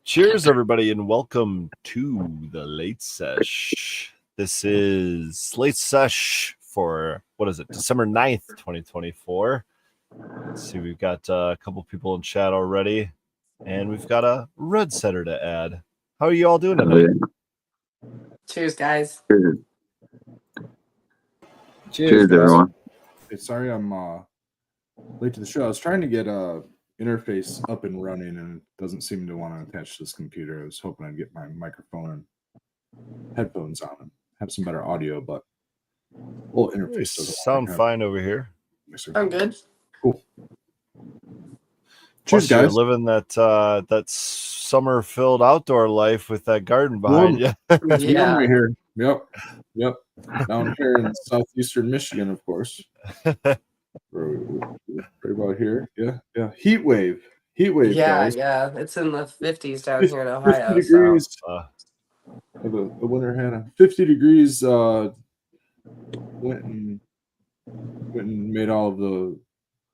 Cheers, everybody, and welcome to the Late Sesh. This is Late Sesh for, December 9th, 2024. Let's see, we've got a couple people in chat already, and we've got a red setter to add. How are you all doing tonight? Cheers, guys. Cheers everyone. Hey, sorry I'm late to the show. I was trying to get a interface up and running, and it doesn't seem to want to attach to this computer. I was hoping I'd get my microphone and headphones on and have some better audio, but whole interface doesn't sound fine over here. I'm good. Cool. Cheers, guys. You're living that summer-filled outdoor life with that garden behind you. Yeah, right here. Yep. Down here in southeastern Michigan, of course. Right about here. Yeah. Heat wave. Guys. Yeah. It's in the 50s down here in Ohio. 50 degrees. The winter had a 50 degrees. Went and made all of the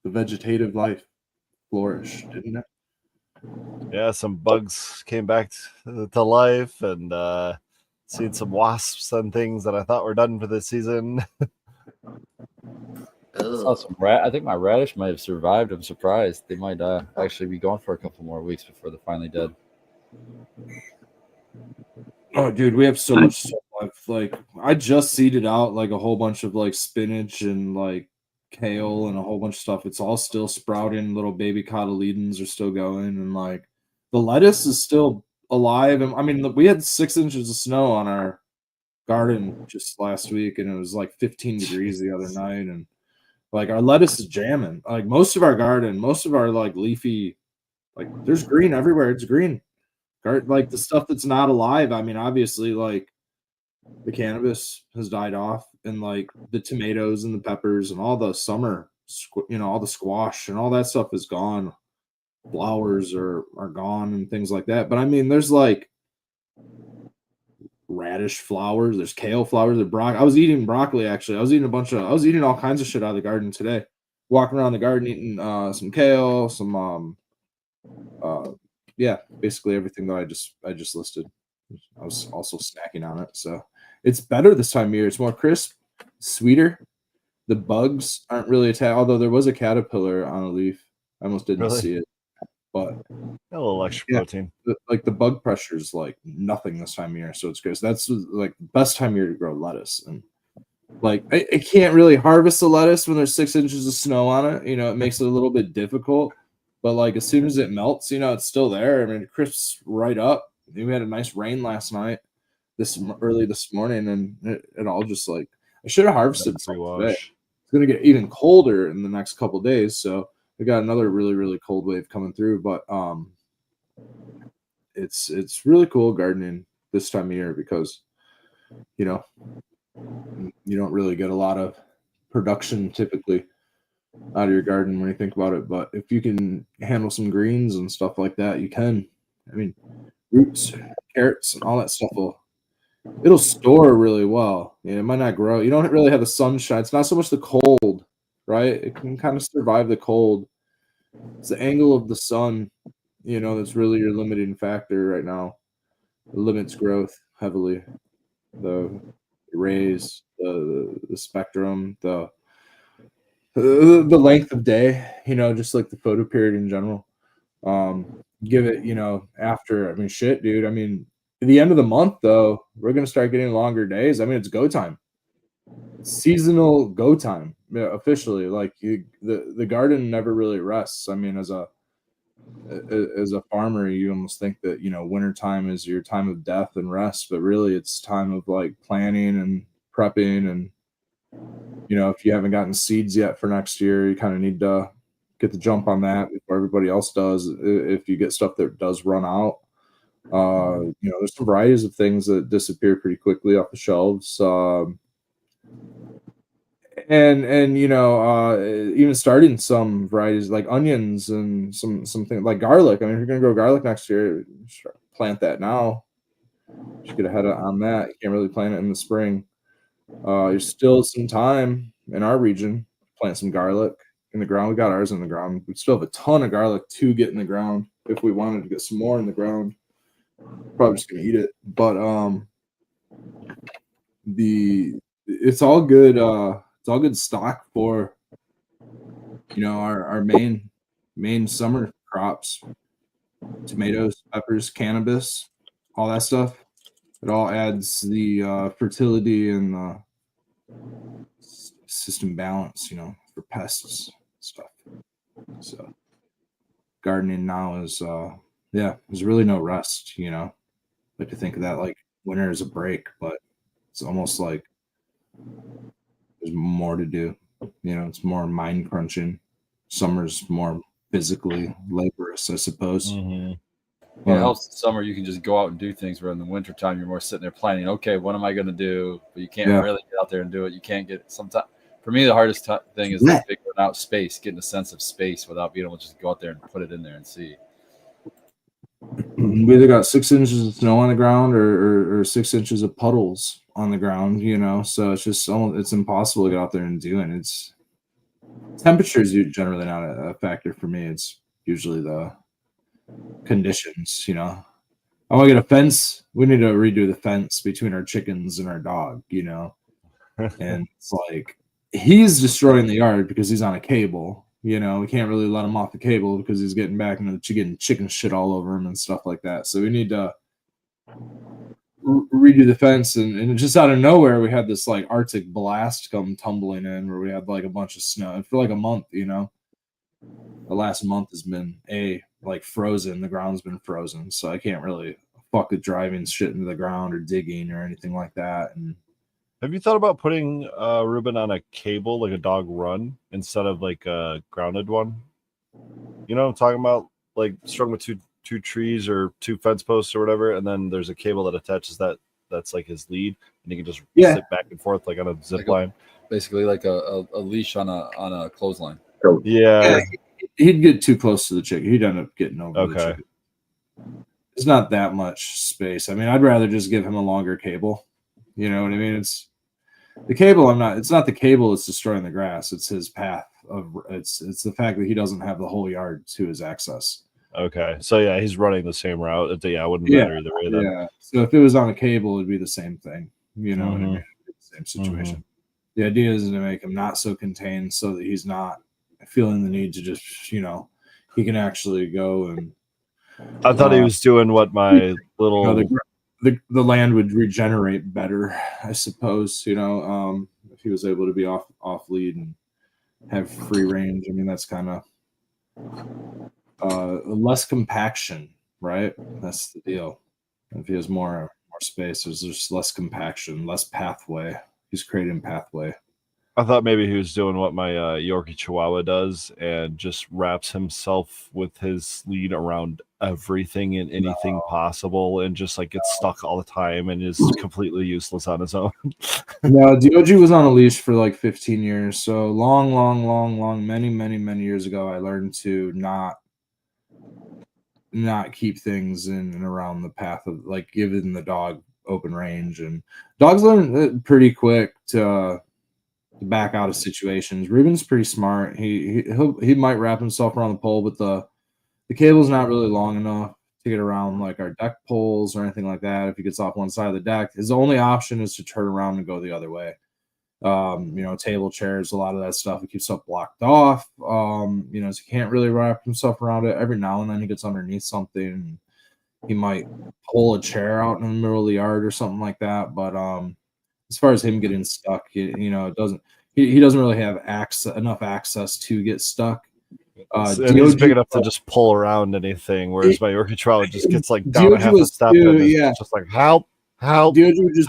vegetative life flourish, didn't it? Yeah, some bugs came back to life, and seen some wasps and things that I thought were done for this season. Saw some I think my radish might have survived. I'm surprised. They might actually be going for a couple more weeks before they're finally dead. Oh, dude, we have so much stuff. Like, I just seeded out like a whole bunch of like spinach and like kale and a whole bunch of stuff. It's all still sprouting. Little baby cotyledons are still going, and like the lettuce is still alive. And I mean, we had 6 inches of snow on our garden just last week, and it was like 15 degrees the other night, and like our lettuce is jamming. Like most of our garden, most of our like leafy, like there's green everywhere. It's green. Like the stuff that's not alive. I mean, obviously, like the cannabis has died off, and like the tomatoes and the peppers and all the summer, all the squash and all that stuff is gone. Flowers are gone and things like that. But I mean, there's like radish flowers, there's kale flowers, there's broccoli. I was eating broccoli actually. I was eating all kinds of shit out of the garden today. Walking around the garden eating some kale, some basically everything that I just listed. I was also snacking on it. So it's better this time of year. It's more crisp, sweeter. The bugs aren't really attacked, although there was a caterpillar on a leaf. I almost didn't see it. But a little extra protein. Like the bug pressure is like nothing this time of year, so it's good. So that's like the best time of year to grow lettuce. And like I can't really harvest the lettuce when there's 6 inches of snow on it. It makes it a little bit difficult. But like as soon as it melts, it's still there. I mean, it crisps right up. We had a nice rain last night, early this morning, and it all just like I should have harvested some today. It's gonna get even colder in the next couple of days, so we got another really, really cold wave coming through, but it's really cool gardening this time of year because you don't really get a lot of production typically out of your garden when you think about it. But if you can handle some greens and stuff like that, you can. I mean, roots, carrots, and all that stuff it'll store really well. It might not grow. You don't really have the sunshine. It's not so much the cold, right? It can kind of survive the cold. It's the angle of the sun, that's really your limiting factor right now. It limits growth heavily. The rays, the spectrum, the length of day, just like the photo period in general. Give it, after, shit, dude. At the end of the month, though, we're going to start getting longer days. It's go time. It's seasonal go time, officially. Like the garden never really rests. As a farmer, you almost think that, wintertime is your time of death and rest, but really it's time of like planning and prepping. And, if you haven't gotten seeds yet for next year, you kind of need to get the jump on that before everybody else does. If you get stuff that does run out, there's some varieties of things that disappear pretty quickly off the shelves. And even starting some varieties like onions and something like garlic. If you're gonna grow garlic next year, plant that now. Just get ahead on that. You can't really plant it in the spring. There's still some time in our region to plant some garlic in the ground. We got ours in the ground. We still have a ton of garlic to get in the ground if we wanted to get some more in the ground. Probably just gonna eat it. But it's all good. It's all good stock for our main summer crops: tomatoes, peppers, cannabis, all that stuff. It all adds the fertility and system balance, for pests stuff. So gardening now is there's really no rest. Like to think of that like winter is a break, but it's almost like there's more to do. It's more mind crunching. Summer's more physically laborious, I suppose. Mhm. Yeah, it helps in summer. You can just go out and do things. Where in the wintertime, you're more sitting there planning. Okay, what am I going to do? But you can't really get out there and do it. You can't get sometimes. For me, the hardest thing is like figuring out space, getting a sense of space without being able to just go out there and put it in there and see. We either got 6 inches of snow on the ground or 6 inches of puddles on the ground, so it's just it's impossible to get out there and do it. It's temperatures generally not a factor for me. It's usually the conditions. I want to get a fence. We need to redo the fence between our chickens and our dog, and it's like he's destroying the yard because he's on a cable. We can't really let him off the cable because he's getting back into chicken shit all over him and stuff like that. So we need to redo the fence, and just out of nowhere we had this like Arctic blast come tumbling in where we had like a bunch of snow and for like a month. The last month has been like frozen. The ground's been frozen, so I can't really fuck with driving shit into the ground or digging or anything like that. And have you thought about putting Ruben on a cable, like a dog run, instead of like a grounded one? You know what I'm talking about? Like strung with two trees or 2 fence posts or whatever, and then there's a cable that attaches that's like his lead, and he can just sit back and forth like on a zip line. Basically like a leash on a clothesline. Yeah. He'd get too close to the chicken. He'd end up getting over the chicken. It's not that much space. I mean, I'd rather just give him a longer cable. You know what I mean? It's the cable. It's not the cable that's destroying the grass. It's his path it's the fact that he doesn't have the whole yard to his access. Okay. So yeah, he's running the same route. It wouldn't matter either way then. Yeah. So if it was on a cable, it'd be the same thing. You know what I mean? The same situation. The idea is to make him not so contained so that he's not feeling the need to just, he can actually go and I thought he was doing what my little the land would regenerate better, I suppose, if he was able to be off lead and have free range. I mean, that's kind of less compaction, right? That's the deal. If he has more space, there's just less compaction, less pathway. He's creating pathway. I thought maybe he was doing what my Yorkie Chihuahua does and just wraps himself with his lead around everything and anything possible and just like gets stuck all the time and is completely useless on his own. No, Dioji was on a leash for like 15 years. So long, many years ago, I learned to not keep things in and around the path of like giving the dog open range. And dogs learn pretty quick to back out of situations. Ruben's pretty smart. He might wrap himself around the pole, but the cable's not really long enough to get around like our deck poles or anything like that. If he gets off one side of the deck, his only option is to turn around and go the other way. Table chairs, a lot of that stuff, he keeps stuff blocked off. So he can't really wrap himself around it. Every now and then he gets underneath something. He might pull a chair out in the middle of the yard or something like that. But as far as him getting stuck, it doesn't. He doesn't really have enough access to get stuck. And he's big enough to just pull around anything, whereas my Yorkie Chihuahua just gets like down a half a step and it's just like help. Dioji would just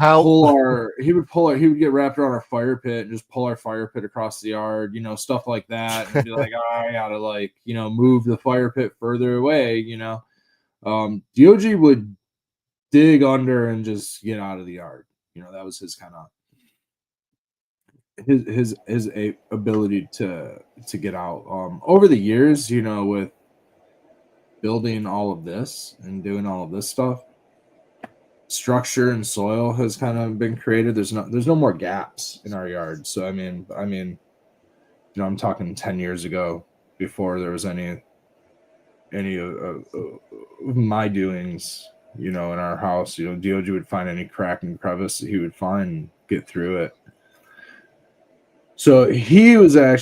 he would get wrapped around our fire pit and just pull our fire pit across the yard, stuff like that, and be like, oh, I gotta move the fire pit further away, Dioji would dig under and just get out of the yard. That was his kind of his ability to get out. Over the years, with building all of this and doing all of this stuff, structure and soil has kind of been created. There's no more gaps in our yard. So I mean, I'm talking 10 years ago, before there was any of my doings. in our house. DOG would find any crack and crevice that he would find and get through it. So he had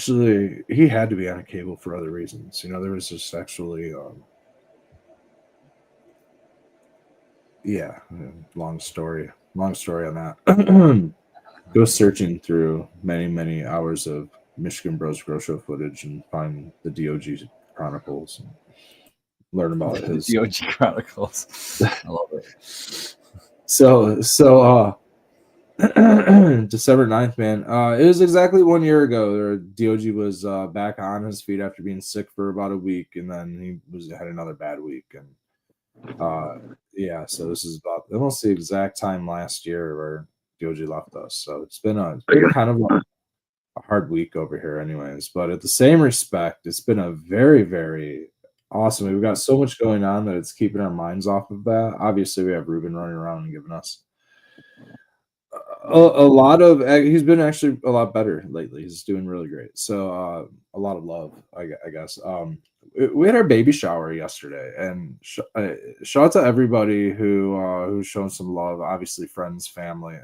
to be on a cable for other reasons. There was just actually, long story on that. Go searching through many, many hours of Michigan Bros Grow Show footage and find the DOG Chronicles and learn about his DOG Chronicles. I love it. So December 9th, man. It was exactly 1 year ago. DOG was back on his feet after being sick for about a week, and then he had another bad week. And so this is about almost the exact time last year where DOG left us. So it's been kind of a hard week over here, anyways. But at the same respect, it's been a very, very awesome. We've got so much going on that it's keeping our minds off of that. Obviously, we have Ruben running around and giving us a lot of. He's been actually a lot better lately. He's doing really great. So a lot of love, I guess. We had our baby shower yesterday, and shout out to everybody who's shown some love. Obviously, friends, family.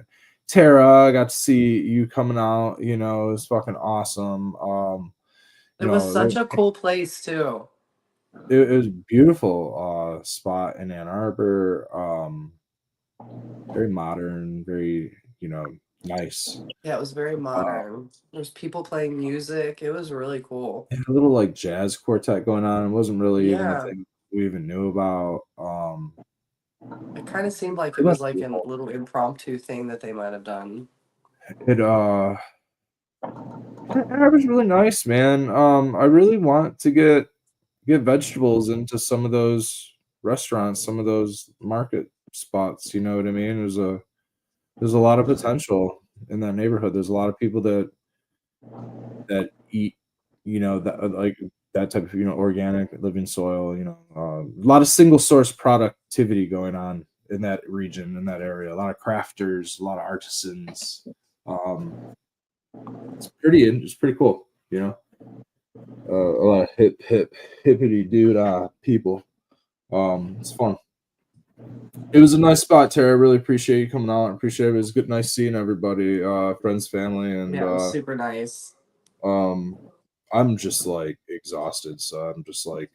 Tara, I got to see you coming out. It was fucking awesome. It was such a cool place too. It was a beautiful spot in Ann Arbor. Very modern, very nice. Yeah, it was very modern. There's people playing music. It was really cool. A little like jazz quartet going on. It wasn't really even a thing we even knew about. It kind of seemed like it was like a little impromptu thing that they might have done. It was really nice, man. I really want to get vegetables into some of those restaurants, some of those market spots. You know what I mean? There's a lot of potential in that neighborhood. There's a lot of people that eat, that like that type of organic living soil. A lot of single source productivity going on in that region, in that area. A lot of crafters, a lot of artisans. It's pretty cool. A lot of hippity dude people. It's fun. It was a nice spot, Tara. I really appreciate you coming out. I appreciate it. It was good, nice seeing everybody, friends, family, and it was super nice. I'm just like exhausted, so I'm just like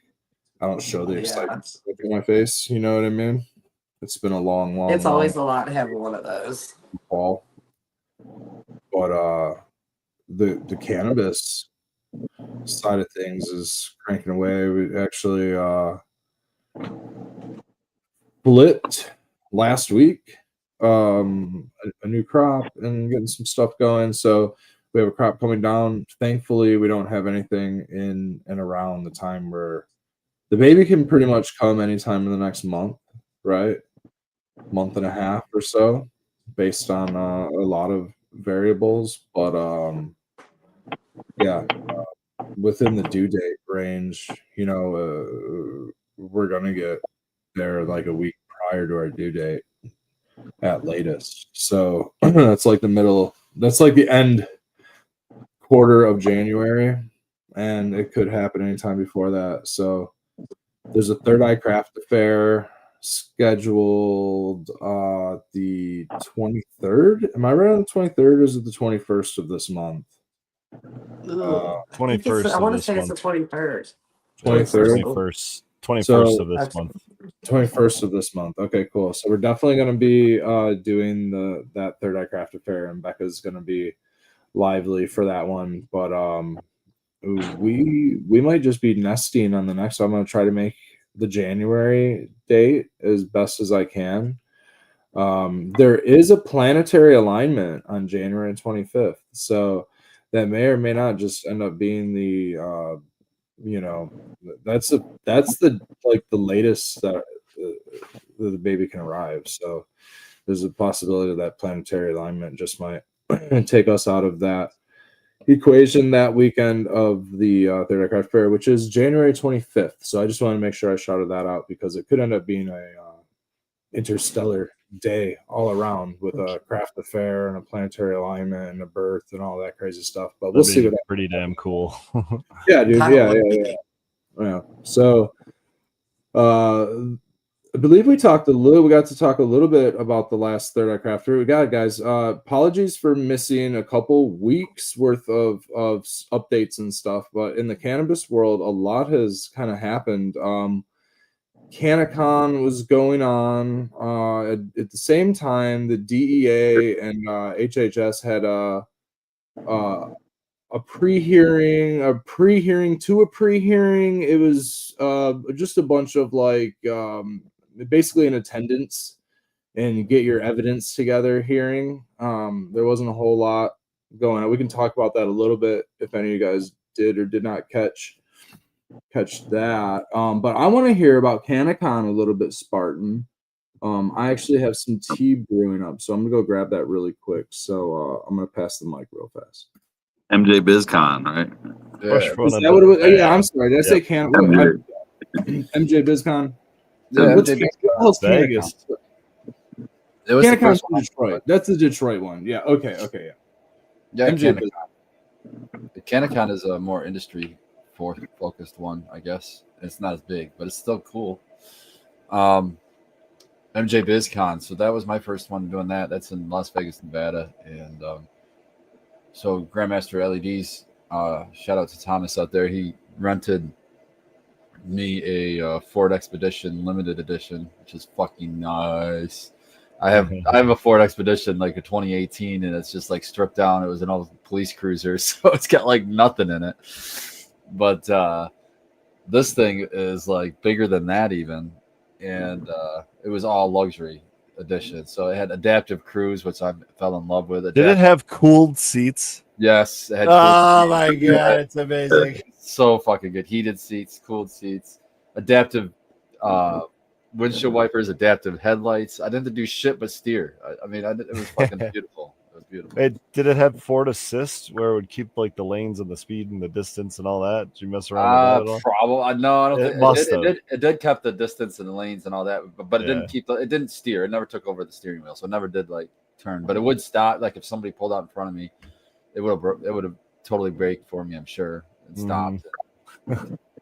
I don't show the excitement in my face. You know what I mean? It's been a long. It's always a lot to have one of those. Fall, but the cannabis side of things is cranking away. We actually flipped last week a new crop and getting some stuff going. So we have a crop coming down. Thankfully, we don't have anything in and around the time where the baby can pretty much come anytime in the next month, right? Month and a half or so, based on a lot of variables. But within the due date range, we're gonna get there like a week prior to our due date at latest. So that's like the end quarter of January, and it could happen anytime before that. So there's a Third Eye Craft Fair scheduled the 23rd. Am I right on the 23rd, or is it the 21st of this month? 21st. I want to say it's the 23rd. 21st. 21st of this month. 21st of this month. Okay, cool. So we're definitely going to be doing that Third Eye Craft Fair, and Becca's going to be lively for that one. But we might just be nesting on the next. So I'm going to try to make the January date as best as I can. There is a planetary alignment on January 25th, so that may or may not just end up being the that's the like the latest that the baby can arrive. So there's a possibility that planetary alignment just might take us out of that equation that weekend of the Third Eye Craft Fair, which is January 25th. So I just want to make sure I shouted that out because it could end up being a interstellar day all around with a craft affair and a planetary alignment and a birth and all that crazy stuff. But we'll see. Pretty damn cool. Yeah, dude. Yeah. So I believe we got to talk a little bit about the last Third Eye Crafter. We got it, guys. Apologies for missing a couple weeks worth of updates and stuff, but in the cannabis world, a lot has kind of happened. CannaCon was going on at the same time. The DEA and HHS had a pre-hearing, to a pre-hearing. It was just a bunch of like basically an attendance and get your evidence together hearing. There wasn't a whole lot going on. We can talk about that a little bit if any of you guys did or did not catch that. But I want to hear about CannaCon a little bit, Spartan. I actually have some tea brewing up, so I'm gonna go grab that really quick. So I'm gonna pass the mic real fast. MJ BizCon, right? Yeah. Is that what it was? Yeah, I'm sorry. Did I say Can? MJ BizCon. Yeah, What's MJ Vegas. It was the CannaCon's first one. Detroit. That's the Detroit one. Yeah. Okay. Yeah. Yeah, MJ CannaCon. The CannaCon is a more industry focused one, I guess. It's not as big, but it's still cool. MJ BizCon. So that was my first one doing that. That's in Las Vegas, Nevada, and so Grandmaster LEDs. Shout out to Thomas out there. He rented me a Ford Expedition limited edition, which is fucking nice. I have a Ford Expedition, like a 2018, and it's just like stripped down. It was an old police cruiser, so it's got like nothing in it. But this thing is like bigger than that even, and it was all luxury edition. So it had adaptive cruise, which I fell in love with. Did it have cooled seats? Yes. It had Oh cooled my seats. god, it's amazing. So fucking good. Heated seats, cooled seats, adaptive windshield wipers, adaptive headlights. I didn't do shit but steer. It was fucking beautiful. It was beautiful. Did it have Ford Assist where it would keep like the lanes and the speed and the distance and all that? Did you mess around with that at all? Probably. No, I don't It think must have. it did kept the distance and the lanes and all that, but it Yeah. didn't keep it didn't steer. It never took over the steering wheel, so it never did like turn. But it would stop. Like if somebody pulled out in front of me, it would have totally braked for me, I'm sure, and stopped.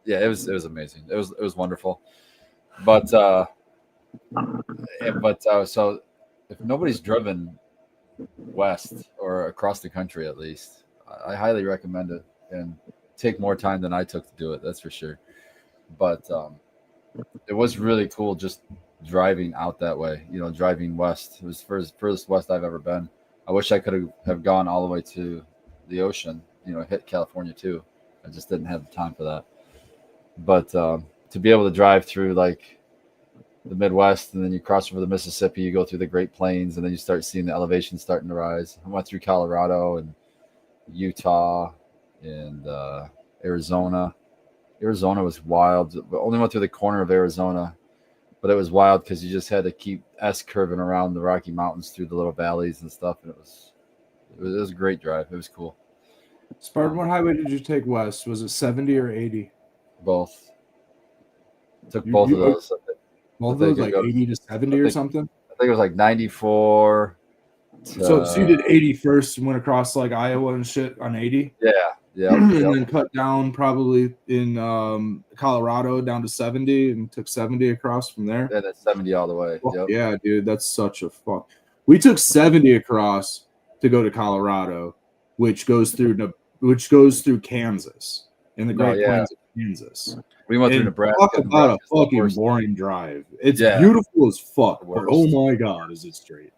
Yeah, it was amazing. It was wonderful. But so if nobody's driven west or across the country, at least, I highly recommend it, and take more time than I took to do it. That's for sure. But it was really cool just driving out that way. Driving west. It was the furthest west I've ever been. I wish I could have gone all the way to the ocean. Hit California too. I just didn't have the time for that. But to be able to drive through like the Midwest, and then you cross over the Mississippi, you go through the Great Plains, and then you start seeing the elevation starting to rise. I went through Colorado and Utah and Arizona. Arizona was wild. I only went through the corner of Arizona, but it was wild because you just had to keep S-curving around the Rocky Mountains through the little valleys and stuff. And it was a great drive. It was cool. Spartan, what highway did you take west? Was it 70 or 80? Both. Took both of those. Both of those, like 80 to 70 or something? I think it was like 94. So you did 80 first and went across like Iowa and shit on 80? Yeah. And then cut down probably in Colorado down to 70 and took 70 across from there. Yeah, that's 70 all the way. Oh, Yep. yeah, dude, that's such a fuck. We took 70 across to go to Colorado, which goes through Kansas in the Great Plains of Kansas. We went through Nebraska. Talk about a fucking boring drive. It's beautiful as fuck, but oh my god, is it straight?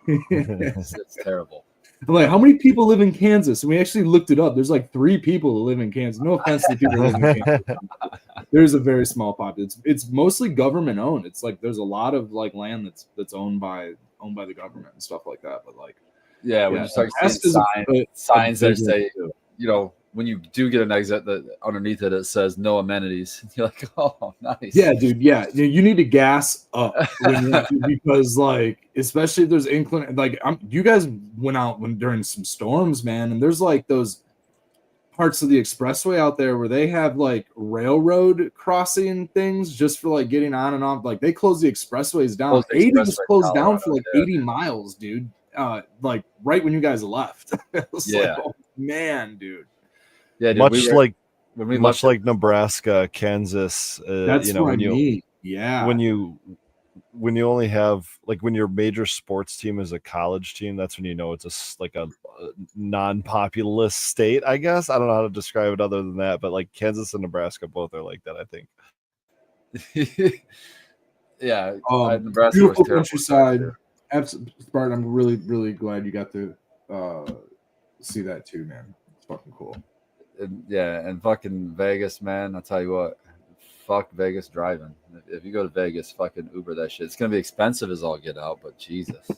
It's terrible. I'm like, how many people live in Kansas? And we actually looked it up. There's like 3 people that live in Kansas. No offense to people who live in Kansas. There's a very small population. It's mostly government owned. It's like there's a lot of like land that's owned by the government and stuff like that. But like, when you start seeing signs that say, when you do get an exit, that underneath it says no amenities. You're like, oh, nice. Yeah, dude. Yeah, you need to gas up because, like, especially if there's inclement. Like, you guys went out during some storms, man, and there's like those parts of the expressway out there where they have like railroad crossing things just for like getting on and off. Like, they close the expressways down. 80 was closed down for like 80 miles, dude. Like right when you guys left. It was like, oh man, dude. Yeah, dude, much like Nebraska, Kansas. That's what I mean. Yeah. when you only have like when your major sports team is a college team, that's when you know it's like a non-populous state, I guess. I don't know how to describe it other than that, but like Kansas and Nebraska both are like that, I think. Yeah, Nebraska was Beautiful terrible. countryside. Spartan, I'm really, really glad you got to see that too, man. It's fucking cool. And fucking Vegas, man. I'll tell you what, fuck Vegas driving. If you go to Vegas, fucking Uber that shit. It's gonna be expensive as all get out, but Jesus,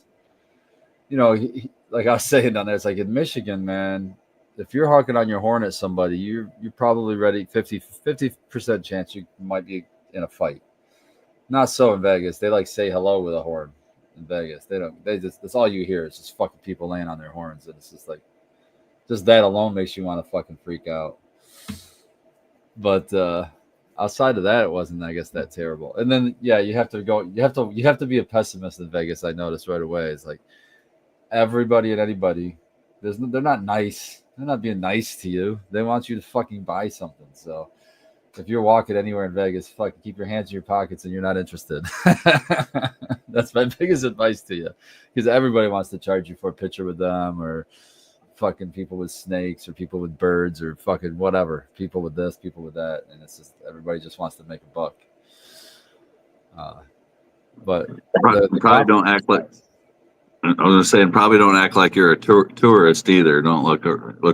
you know, like I was saying down there, it's like in Michigan, man. If you're honking on your horn at somebody, you're probably ready. 50% chance you might be in a fight. Not so in Vegas. They like say hello with a horn. In Vegas, that's all you hear is just fucking people laying on their horns, and it's just like, just that alone makes you want to fucking freak out. But outside of that, it wasn't, I guess, that terrible. And then yeah, you have to be a pessimist in Vegas. I noticed right away. It's like everybody and anybody, they're not nice. They're not being nice to you. They want you to fucking buy something. So if you're walking anywhere in Vegas, fucking keep your hands in your pockets and you're not interested. That's my biggest advice to you, because everybody wants to charge you for a picture with them, or fucking people with snakes, or people with birds, or fucking whatever, people with this, people with that, and it's just everybody just wants to make a buck. But probably don't act like. I was saying, probably don't act like you're a tourist either. Don't look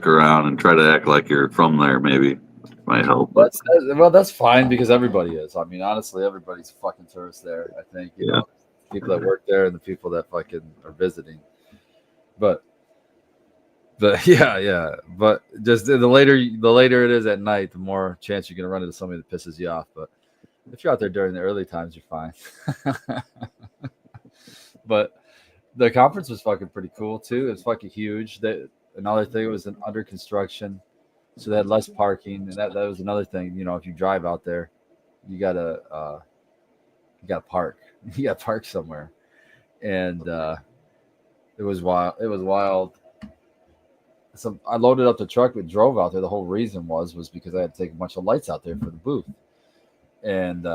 around and try to act like you're from there. Maybe might help. That's fine, because everybody is. I mean, honestly, everybody's a fucking tourist there. I think you know, people that work there and the people that fucking are visiting. But yeah. But just the later it is at night, the more chance you're gonna run into somebody that pisses you off. But if you're out there during the early times, you're fine. But the conference was fucking pretty cool too. It's fucking huge. Another thing, it was under construction, so they had less parking, and that was another thing. You know, if you drive out there, you gotta park. You gotta park somewhere, and it was wild. It was wild. So I loaded up the truck and drove out there. The whole reason was because I had to take a bunch of lights out there for the booth, and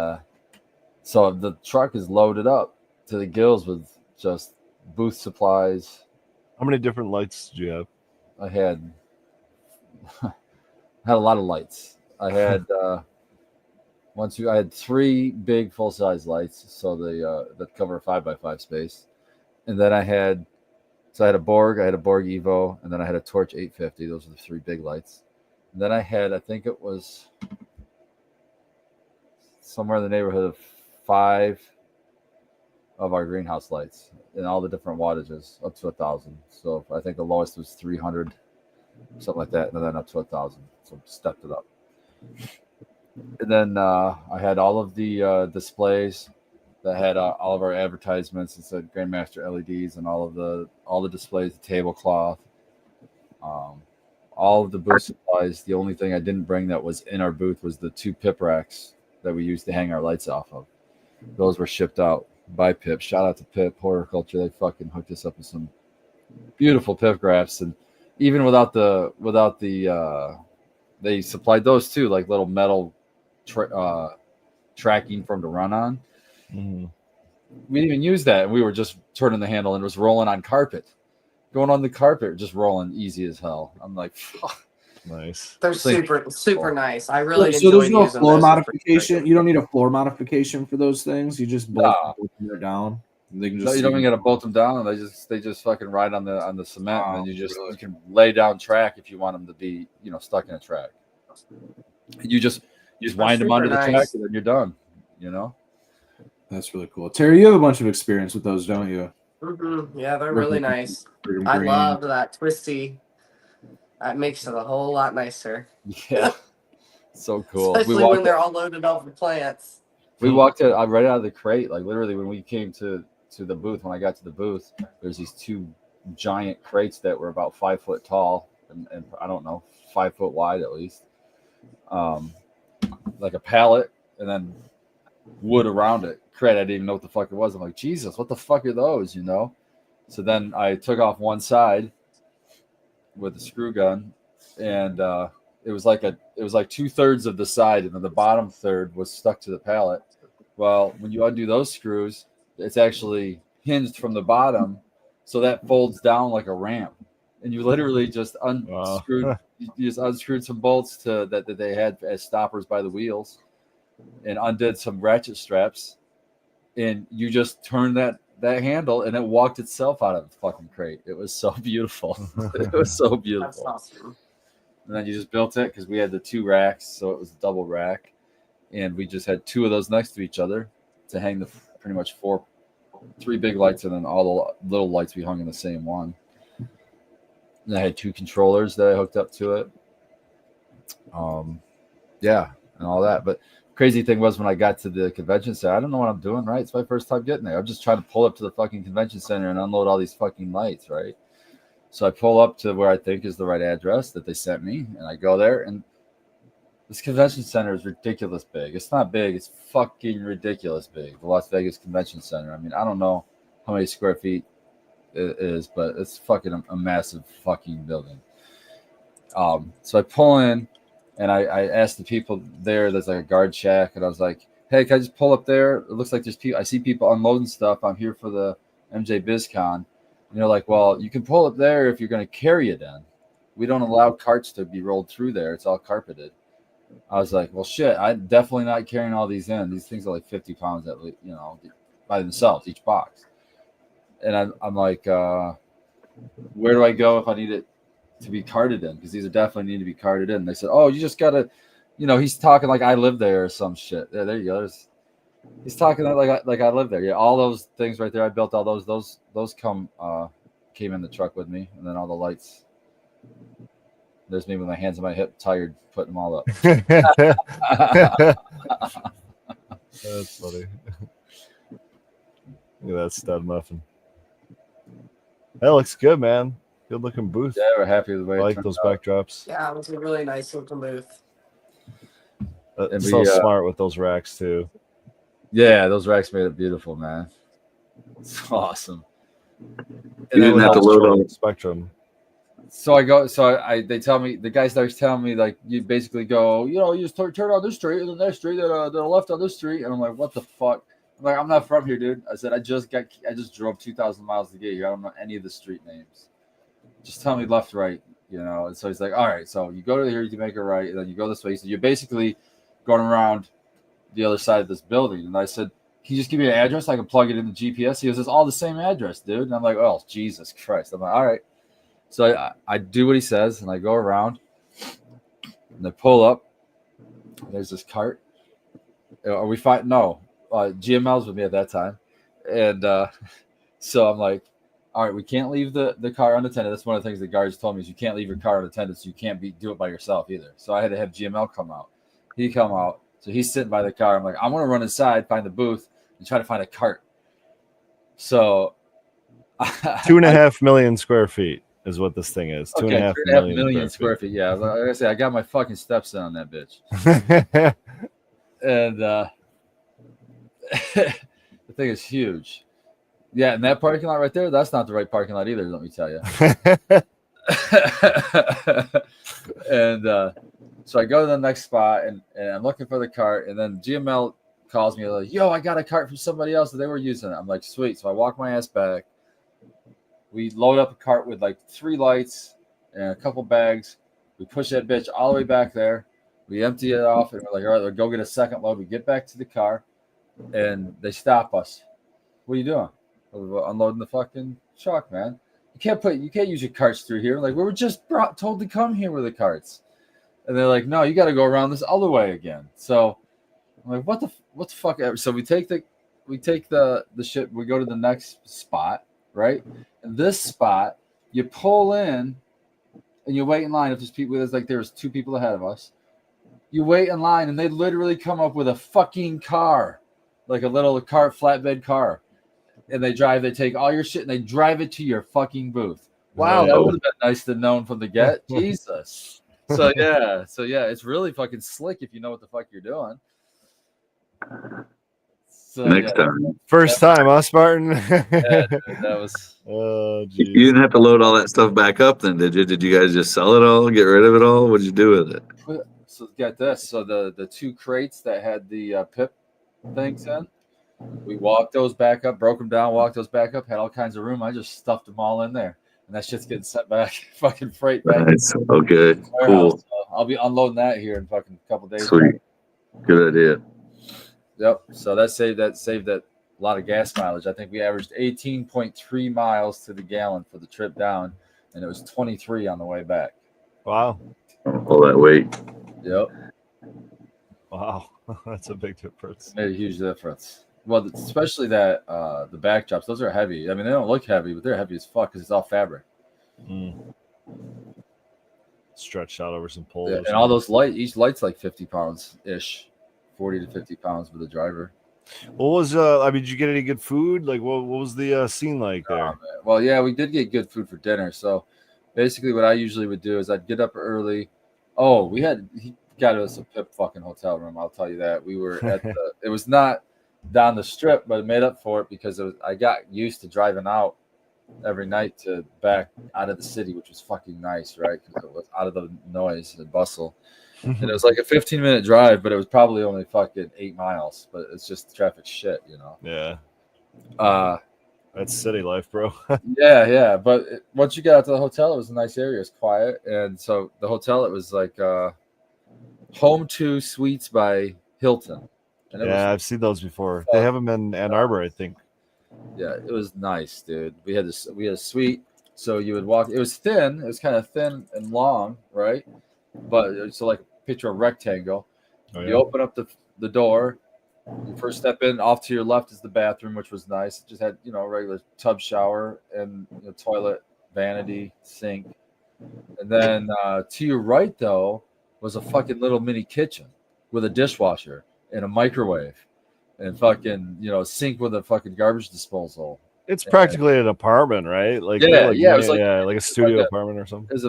so the truck is loaded up to the gills with just booth supplies. How many different lights did you have? I had a lot of lights. I had I had 3 big full size lights, so they that cover a 5x5 space, and then I had a Borg, Evo, and then I had a Torch 850. Those are the 3 big lights. And then I had, I think it was somewhere in the neighborhood of 5 of our greenhouse lights in all the different wattages, up to 1,000. So I think the lowest was 300, something like that, and then up to 1,000. So stepped it up. And then I had all of the displays that had all of our advertisements. It said Grandmaster LEDs, and all the displays, the tablecloth, all of the booth supplies. The only thing I didn't bring that was in our booth was the 2 pip racks that we used to hang our lights off of. Those were shipped out by Pip. Shout out to Pip Horticulture. They fucking hooked us up with some beautiful pip graphs, and even without the they supplied those too, like little metal tracking for them to run on. Mm-hmm. We didn't even use that, and we were just turning the handle and it was rolling on carpet, going on the carpet, just rolling easy as hell. I'm like, fuck. Nice. They're super nice. I really So enjoy there's no using floor those. modification. You don't need a floor modification for those things. You just bolt them down. They can just You don't even got to bolt them down. They just fucking ride on the cement, and then you can lay down track if you want them to be, you know, stuck in a track. You just wind them onto the track, and then you're done. You know. That's really cool. Terry, you have a bunch of experience with those, don't you? Mm-hmm. Yeah, they're really nice. I loved that twisty. That makes it a whole lot nicer. Yeah, so cool. Especially when they're all loaded up with plants. We walked out right out of the crate, like literally when we came to the booth. When I got to the booth, there's these 2 giant crates that were about 5 foot tall and I don't know, 5 foot wide at least, like a pallet, and then wood around it. Crate, I didn't even know what the fuck it was. I'm like, Jesus, what the fuck are those? You know. So then I took off one side with a screw gun, and it was like 2/3 of the side, and then the bottom third was stuck to the pallet. Well, when you undo those screws, it's actually hinged from the bottom, so that folds down like a ramp. And you literally just unscrewed, you just unscrewed some bolts that they had as stoppers by the wheels, and undid some ratchet straps, and you just turned that handle, and it walked itself out of the fucking crate. It was so beautiful. It was so That's beautiful. awesome. And then you just built it because we had the 2 racks, so it was a double rack, and we just had 2 of those next to each other to hang the pretty much 3 big lights, and then all the little lights we hung in the same one. And I had 2 controllers that I hooked up to it. Yeah, and all that. But crazy thing was when I got to the convention center, I don't know what I'm doing, right? It's my first time getting there. I'm just trying to pull up to the fucking convention center and unload all these fucking lights, right? So I pull up to where I think is the right address that they sent me, and I go there, and this convention center is ridiculous big. It's not big, it's fucking ridiculous big. The Las Vegas Convention Center. I mean, I don't know how many square feet it is, but it's fucking a massive fucking building. So I pull in, and I asked the people there, there's like a guard shack, and I was like, hey, can I just pull up there? It looks like there's people, I see people unloading stuff. I'm here for the MJ BizCon. And they're like, well, you can pull up there if you're going to carry it in. We don't allow carts to be rolled through there. It's all carpeted. I was like, well, shit, I'm definitely not carrying all these in. These things are like 50 pounds at least, by themselves, each box. And I'm like, where do I go if I need it to be carted in? Because these are definitely need to be carted in. They said, oh, you just got to, he's talking like I live there or some shit. There you go. He's talking like I live there. Yeah, all those things right there. I built all those. Those came in the truck with me, and then all the lights. There's me with my hands on my hip, tired, putting them all up. That's funny. Look at that stud muffin. That looks good, man. Good looking booth. Yeah, we're happy with the way I like those backdrops. Yeah, it was a really nice looking booth. It's so smart with those racks too. Yeah, those racks made it beautiful, man. It's awesome. You didn't have to load on the Spectrum. So I go. So they tell me, the guy starts telling me, like, you basically go, you just turn on this street and the next street, then left on this street, and I'm like, what the fuck? I'm like, I'm not from here, dude. I said, I just drove 2,000 miles to get here. I don't know any of the street names. Just tell me left, right, And so he's like, all right, so you go to here, you make a right, and then you go this way. So you're basically going around the other side of this building. And I said, can you just give me an address? I can plug it in the GPS. He goes, it's all the same address, dude. And I'm like, oh, Jesus Christ. I'm like, all right. So I do what he says, and I go around, and I pull up. There's this cart. Are we fine? No. GML's with me at that time. And so I'm like, all right, we can't leave the car unattended. That's one of the things the guards told me is you can't leave your car unattended, so you can't do it by yourself either. So I had to have GML come out. He come out. So he's sitting by the car. I'm like, I want to run inside, find the booth, and try to find a cart. So 2.5 million square feet is what this thing is. Okay, 2.5 million square feet. Yeah, like I said, I got my fucking steps in on that bitch. And the thing is huge. Yeah, and that parking lot right there, that's not the right parking lot either, let me tell you. And so I go to the next spot, and I'm looking for the cart, and then GML calls me like, yo, I got a cart from somebody else that they were using it. I'm like, sweet. So I walk my ass back. We load up a cart with like 3 lights and a couple bags. We push that bitch all the way back there. We empty it off, and we're like, all right, let's go get a second load. We get back to the car, and they stop us. What are you doing? We're unloading the fucking truck, man. You can't use your carts through here. Like, we were just told to come here with the carts. And they're like, no, you got to go around this other way again. So I'm like, what the fuck ever? So we take the shit. We go to the next spot, right? And this spot, you pull in, and you wait in line. If there's people, there's 2 people ahead of us. You wait in line, and they literally come up with a fucking car, like a little car, flatbed car, and they take all your shit and they drive it to your fucking booth. Wow, that would have been nice to know from the get. Jesus. So yeah, it's really fucking slick if you know what the fuck you're doing. So, next time. First time, huh, Spartan? Yeah, dude, that was. Oh, geez. You didn't have to load all that stuff back up then, did you? Did you guys just sell it all, get rid of it all? What did you do with it? So get this. So the 2 crates that had the pip things in. We walked those back up, broke them down, walked those back up, had all kinds of room. I just stuffed them all in there. And that shit's getting sent back, fucking freight back. Nice. Okay. Cool. So I'll be unloading that here in fucking a couple days. Sweet. Good idea. Yep. So that saved a lot of gas mileage. I think we averaged 18.3 miles to the gallon for the trip down, and it was 23 on the way back. Wow. All that weight. Yep. Wow. That's a big difference. Made a huge difference. Well, especially that the backdrops, those are heavy. I mean, they don't look heavy, but they're heavy as fuck because it's all fabric. Stretched out over some poles. Yeah, and all those each light's like 50 pounds ish, 40 to 50 pounds for the driver. What was I mean, did you get any good food? Like what was the scene like there? Well, yeah, we did get good food for dinner. So basically what I usually would do is I'd get up early. Oh, he got us a pip fucking hotel room, I'll tell you that. We were at it was not down the strip, but it made up for it because I got used to driving out every night to back out of the city, which was fucking nice, right? Because it was out of the noise and bustle. And it was like a 15-minute drive, but it was probably only fucking 8 miles. But it's just traffic shit, you know. Yeah. That's city life, bro. Yeah. But once you got out to the hotel, it was a nice area. It was quiet, and so the hotel, it was like Home 2 Suites by Hilton. And yeah, I've seen those before. They have them in Ann Arbor, I think. Yeah, it was nice, dude. We had a suite, so you would walk. It was thin. It was kind of thin and long, right? But so like picture a rectangle. Oh, yeah. You open up the door. You first step in. Off to your left is the bathroom, which was nice. It just had a regular tub shower and toilet, vanity, sink. And then to your right though was a fucking little mini kitchen with a dishwasher and a microwave and fucking sink with a fucking garbage disposal. It's practically an apartment, right? Like it was like a studio apartment or something. It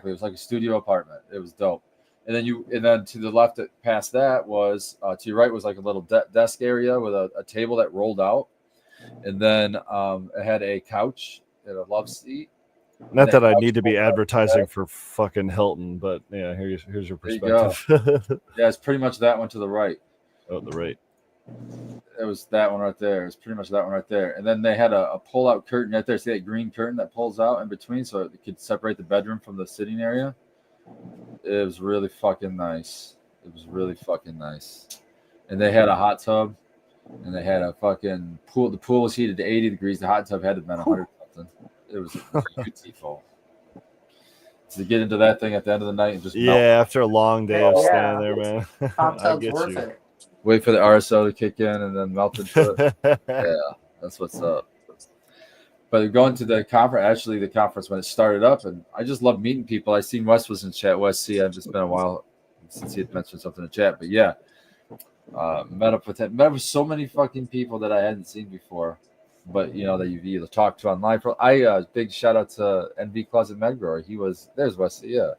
was like a studio apartment. It was dope. And then to the left, past that was to your right was like a little desk area with a table that rolled out, and then it had a couch and a love seat. Not that I need to be advertising for fucking Hilton, but yeah, here's your perspective. Yeah, it's pretty much that one to the right. Oh, the right. It was that one right there. It's pretty much that one right there. And then they had a pull-out curtain right there. See that green curtain that pulls out in between so it could separate the bedroom from the sitting area? It was really fucking nice. And they had a hot tub, and they had a fucking pool. The pool was heated to 80 degrees. The hot tub had to have been 100 something. It was beautiful. To get into that thing at the end of the night and just melt. After a long day of standing there, man. Hot tub's worth it. Wait for the RSO to kick in and then melt into it. Yeah, that's what's up. But going to the conference, the conference when it started up, and I just love meeting people. I seen Wes was in chat. Wes, I've just been a while since he had mentioned something in chat. But yeah, met up with so many fucking people that I hadn't seen before. But that you've either talked to online. Big shout out to NV Closet Medgrower. There's Wes. Yeah.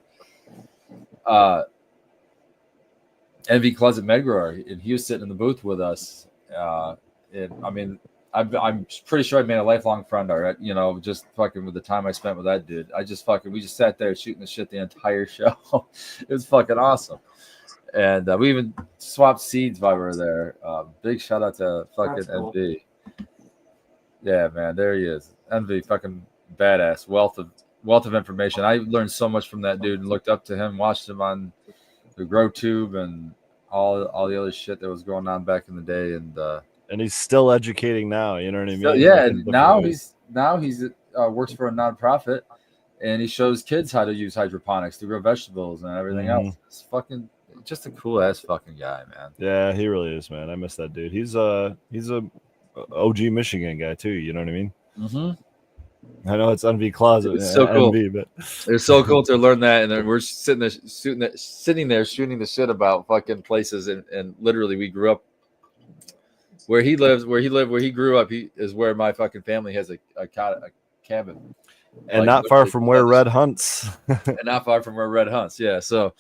NV Closet Medgrower, and he was sitting in the booth with us. And I mean, I'm pretty sure I made a lifelong friend. All right, just fucking with the time I spent with that dude. We just sat there shooting the shit the entire show. It was fucking awesome. And we even swapped seeds while we were there. Big shout out to fucking cool. NV. Yeah, man, there he is. NV, fucking badass. Wealth of information. I learned so much from that dude and looked up to him, watched him on the GrowTube and all the other shit that was going on back in the day, and he's still educating now. You know what I mean? So, yeah, and now he's works for a nonprofit, and he shows kids how to use hydroponics to grow vegetables and everything else. It's fucking just a cool ass fucking guy, man. Yeah, he really is, man. I miss that dude. He's a OG Michigan guy too. You know what I mean? Mm-hmm. I know it's NV Closet. It's so cool. NV, but it's so cool to learn that, and then we're sitting there shooting the shit about fucking places, and literally we grew up where he grew up. He is where my fucking family has a cabin, and not far from where Red hunts. And not far from where Red hunts. Yeah, so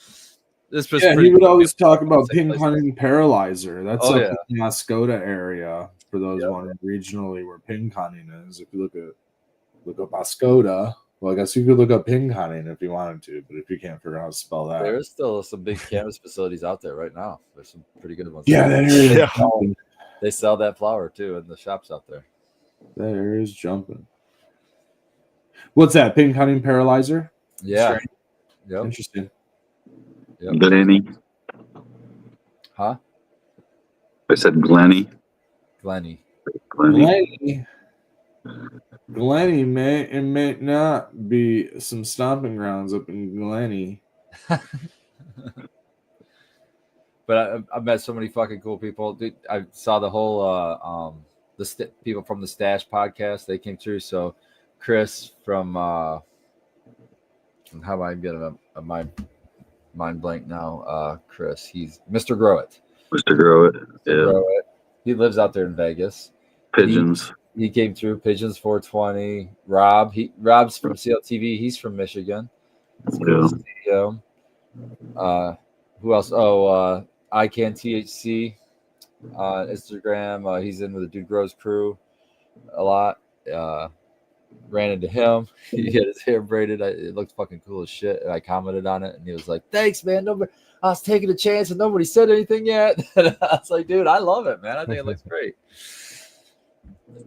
this was. Yeah, he would always talk about pin hunting paralyzer. That's in the Mascota area. For those wondering regionally where pin hunting is, if you look up Mascota, well, I guess you could look up pin hunting if you wanted to, but if you can't figure out how to spell that, there is still some big cannabis facilities out there right now. There's some pretty good ones. Yeah, that area. They sell that flour too in the shops out there. There is jumping. What's that? Pin cutting paralyzer? Yeah. Strain? Yep. Interesting. Yep. Glenny. Huh? I said Glenny. Glenny. Glenny may not be some stomping grounds up in Glenny. But I met so many fucking cool people. Dude, I saw the whole people from the Stash podcast. They came through. So Chris from how am I getting a mind blank now? Chris, he's Mr. Grow It. Mr. Grow It. Yeah. Grow It. He lives out there in Vegas. Pigeons. He came through Pigeons 420. Rob's from CLTV. He's from Michigan. It's cool to see him. Who else? Oh, I Can THC on Instagram. He's in with the Dude Grows crew a lot. Ran into him. He had his hair braided. It looked fucking cool as shit. And I commented on it, and he was like, "Thanks, man. Nobody, I was taking a chance, and nobody said anything yet." And I was like, "Dude, I love it, man. I think it looks great."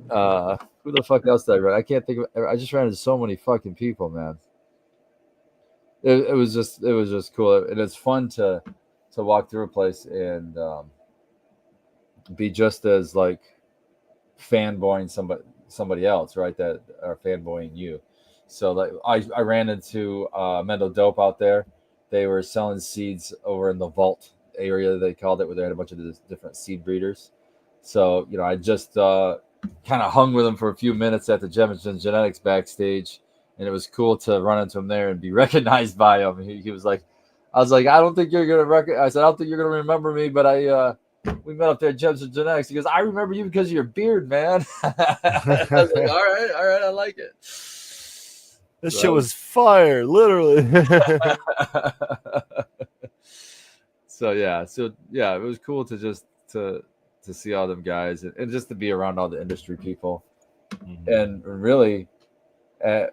Who the fuck else did I run? I can't think of. I just ran into so many fucking people, man. It was just cool, and it's fun to walk through a place and be just as like fanboying somebody else, right? That are fanboying you. So like I ran into Mendel Dope out there. They were selling seeds over in the vault area, they called it, where they had a bunch of different seed breeders. So I just kind of hung with him for a few minutes at the Jefferson Genetics backstage, and it was cool to run into him there and be recognized by him. He was like, I was like, I don't think you're gonna I said, I don't think you're gonna remember me, but we met up there at Jefferson Genetics. He goes, I remember you because of your beard, man. I was like, all right, I like it. This shit was fire, literally. So it was cool to just to see all them guys and just to be around all the industry people. Mm-hmm. And really,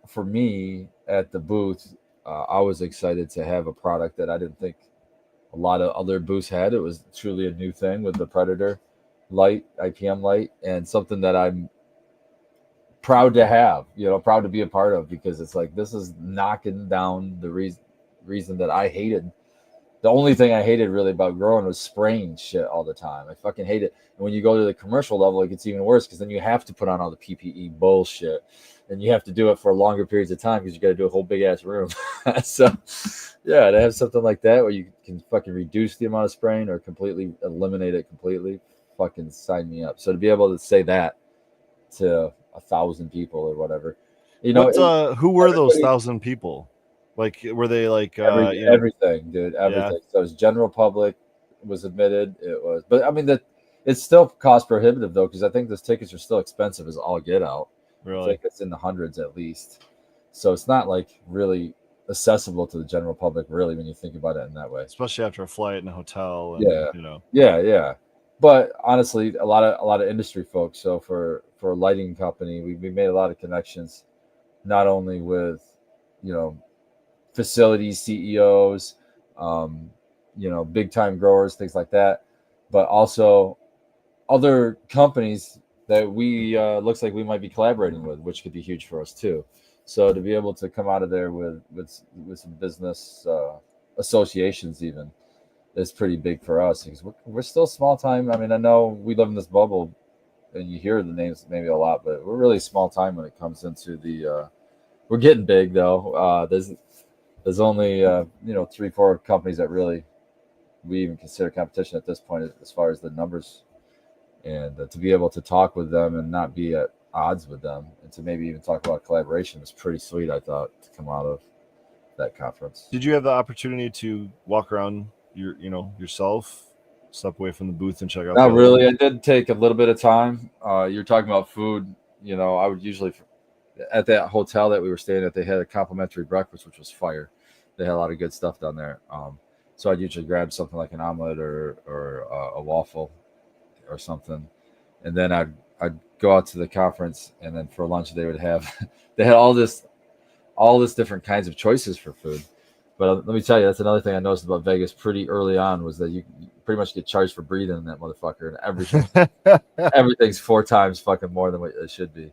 for me at the booth, I was excited to have a product that I didn't think a lot of other booths had. It was truly a new thing with the Predator Light, IPM Light, and something that I'm proud to have, proud to be a part of, because it's like, this is knocking down the reason that I hated. The only thing I hated really about growing was spraying shit all the time. I fucking hate it. And when you go to the commercial level, it gets even worse, because then you have to put on all the PPE bullshit, and you have to do it for longer periods of time because you got to do a whole big ass room. So, yeah, to have something like that where you can fucking reduce the amount of spraying or completely eliminate it completely, fucking sign me up. So to be able to say that to 1,000 people or whatever, who were those 1,000 people? Like, were they like everything, dude? Everything. Yeah. So it was general public was admitted. It was, but I mean it's still cost prohibitive though, because I think those tickets are still expensive as all get out. Really? I think it's in the hundreds at least. So it's not like really accessible to the general public, really, when you think about it in that way. Especially after a flight and a hotel. And, Yeah. But honestly, a lot of industry folks. So for a lighting company, we made a lot of connections, not only with facilities CEOs, big time growers, things like that, but also other companies that we looks like we might be collaborating with, which could be huge for us too. So to be able to come out of there with some business associations even is pretty big for us, because we're still small time. I mean, I know we live in this bubble and you hear the names maybe a lot, but we're really small time when it comes into the we're getting big though. There's only 3-4 companies that really we even consider competition at this point as far as the numbers, and to be able to talk with them and not be at odds with them, and to maybe even talk about collaboration was pretty sweet, I thought, to come out of that conference. Did you have the opportunity to walk around yourself, step away from the booth and check out? Not really. I did take a little bit of time. You're talking about food. I would usually, at that hotel that we were staying at, they had a complimentary breakfast, which was fire. They had a lot of good stuff down there. So I'd usually grab something like an omelet or a waffle or something, and then I'd go out to the conference, and then for lunch they had all this different kinds of choices for food. But let me tell you, that's another thing I noticed about Vegas pretty early on was that you pretty much get charged for breathing in that motherfucker, and everything's 4 times fucking more than what it should be.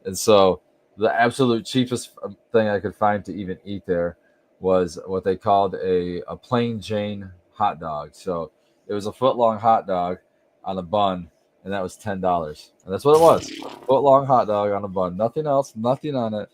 And so the absolute cheapest thing I could find to even eat there was what they called a plain Jane hot dog. So it was a foot-long hot dog on a bun, and that was $10. And that's what it was. Foot-long hot dog on a bun. Nothing else, nothing on it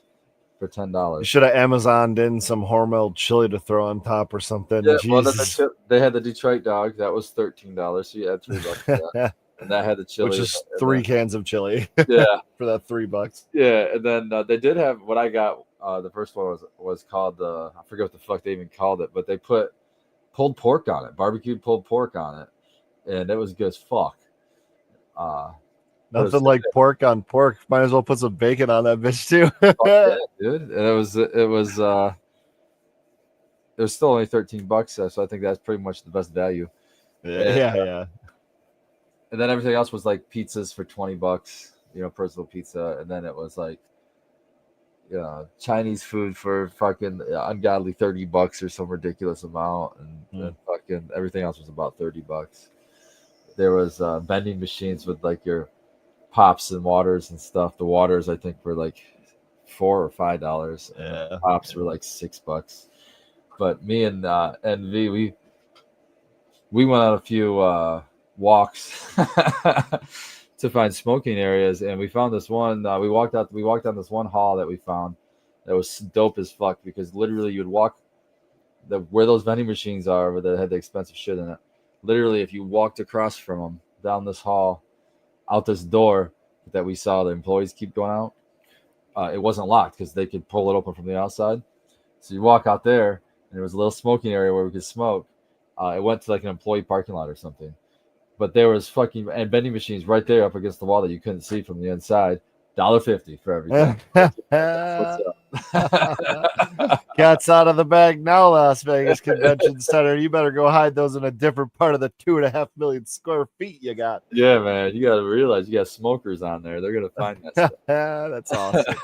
for $10. You should have Amazoned in some Hormel chili to throw on top or something. Yeah, well, Jesus. they had the Detroit dog. That was $13. So you had $3 for that. And that had the chili. Which is 3 cans of chili. Yeah. For that $3. Yeah, and then they did have what I got. The first one was called I forget what the fuck they even called it, but they put pulled pork on it, barbecued pulled pork on it, and it was good as fuck. Nothing like pork on pork. Might as well put some bacon on that bitch too. Yeah, dude. And it was still only $13, so I think that's pretty much the best value. Yeah. And then everything else was like pizzas for $20, personal pizza, and then it was like Chinese food for fucking ungodly $30 or some ridiculous amount, and fucking everything else was about $30. There was vending machines with like your pops and waters and stuff. The waters I think were like $4 or $5. Yeah. Pops were like $6. But me and V, we went on a few walks to find smoking areas, and we found this one. We walked down this one hall that we found that was dope as fuck, because literally you'd walk where those vending machines are, where they had the expensive shit in it. Literally, if you walked across from them down this hall, out this door that we saw the employees keep going out, it wasn't locked because they could pull it open from the outside. So you walk out there, and there was a little smoking area where we could smoke. It went to like an employee parking lot or something. But there was fucking and vending machines right there up against the wall that you couldn't see from the inside. $1.50 for everything. What's up? Cat's out of the bag now, Las Vegas Convention Center. You better go hide those in a different part of the 2.5 million square feet you got. Yeah, man. You got to realize you got smokers on there. They're going to find that stuff. That's awesome.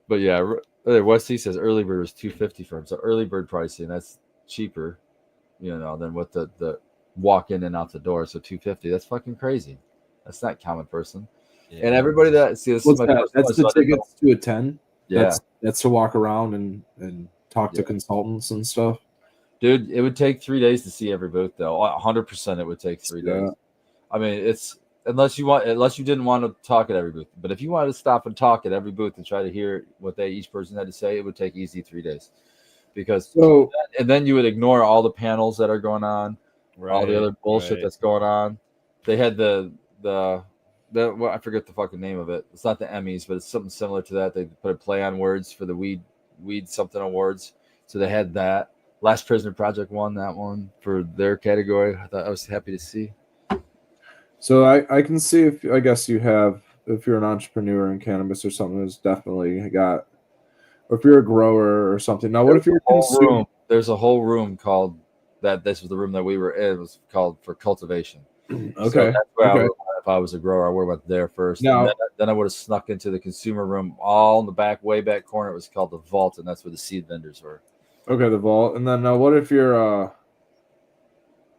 But yeah, Westy says early bird was $250 for him. So early bird pricing, that's cheaper, than what the walk in and out the door. So $250, that's fucking crazy. That's not common person. Yeah. And everybody this is my that? That's the tickets to attend. Yeah, that's to walk around and talk to consultants and stuff. Dude, it would take 3 days to see every booth, though. 100% it would take 3 days. I mean, it's unless you didn't want to talk at every booth. But if you wanted to stop and talk at every booth and try to hear what each person had to say, it would take easy 3 days. Because and then you would ignore all the panels that are going on, all the other bullshit that's going on. They had the I forget the fucking name of it. It's not the Emmys, but it's something similar to that. They put a play on words for the weed something awards. So they had that. Last Prisoner Project won that one for their category. I was happy to see. So I can see if you're an entrepreneur in cannabis or something, it's definitely got. Or if you're a grower or something. Now, what if you're a consumer? There's a whole room called that. This was the room that we were in. It was called for cultivation. Okay. So that's where if I was a grower, I would have went there first. Now, then I would have snuck into the consumer room, all in the back, way back corner. It was called the vault, and that's where the seed vendors were. Okay, the vault. And then what if you're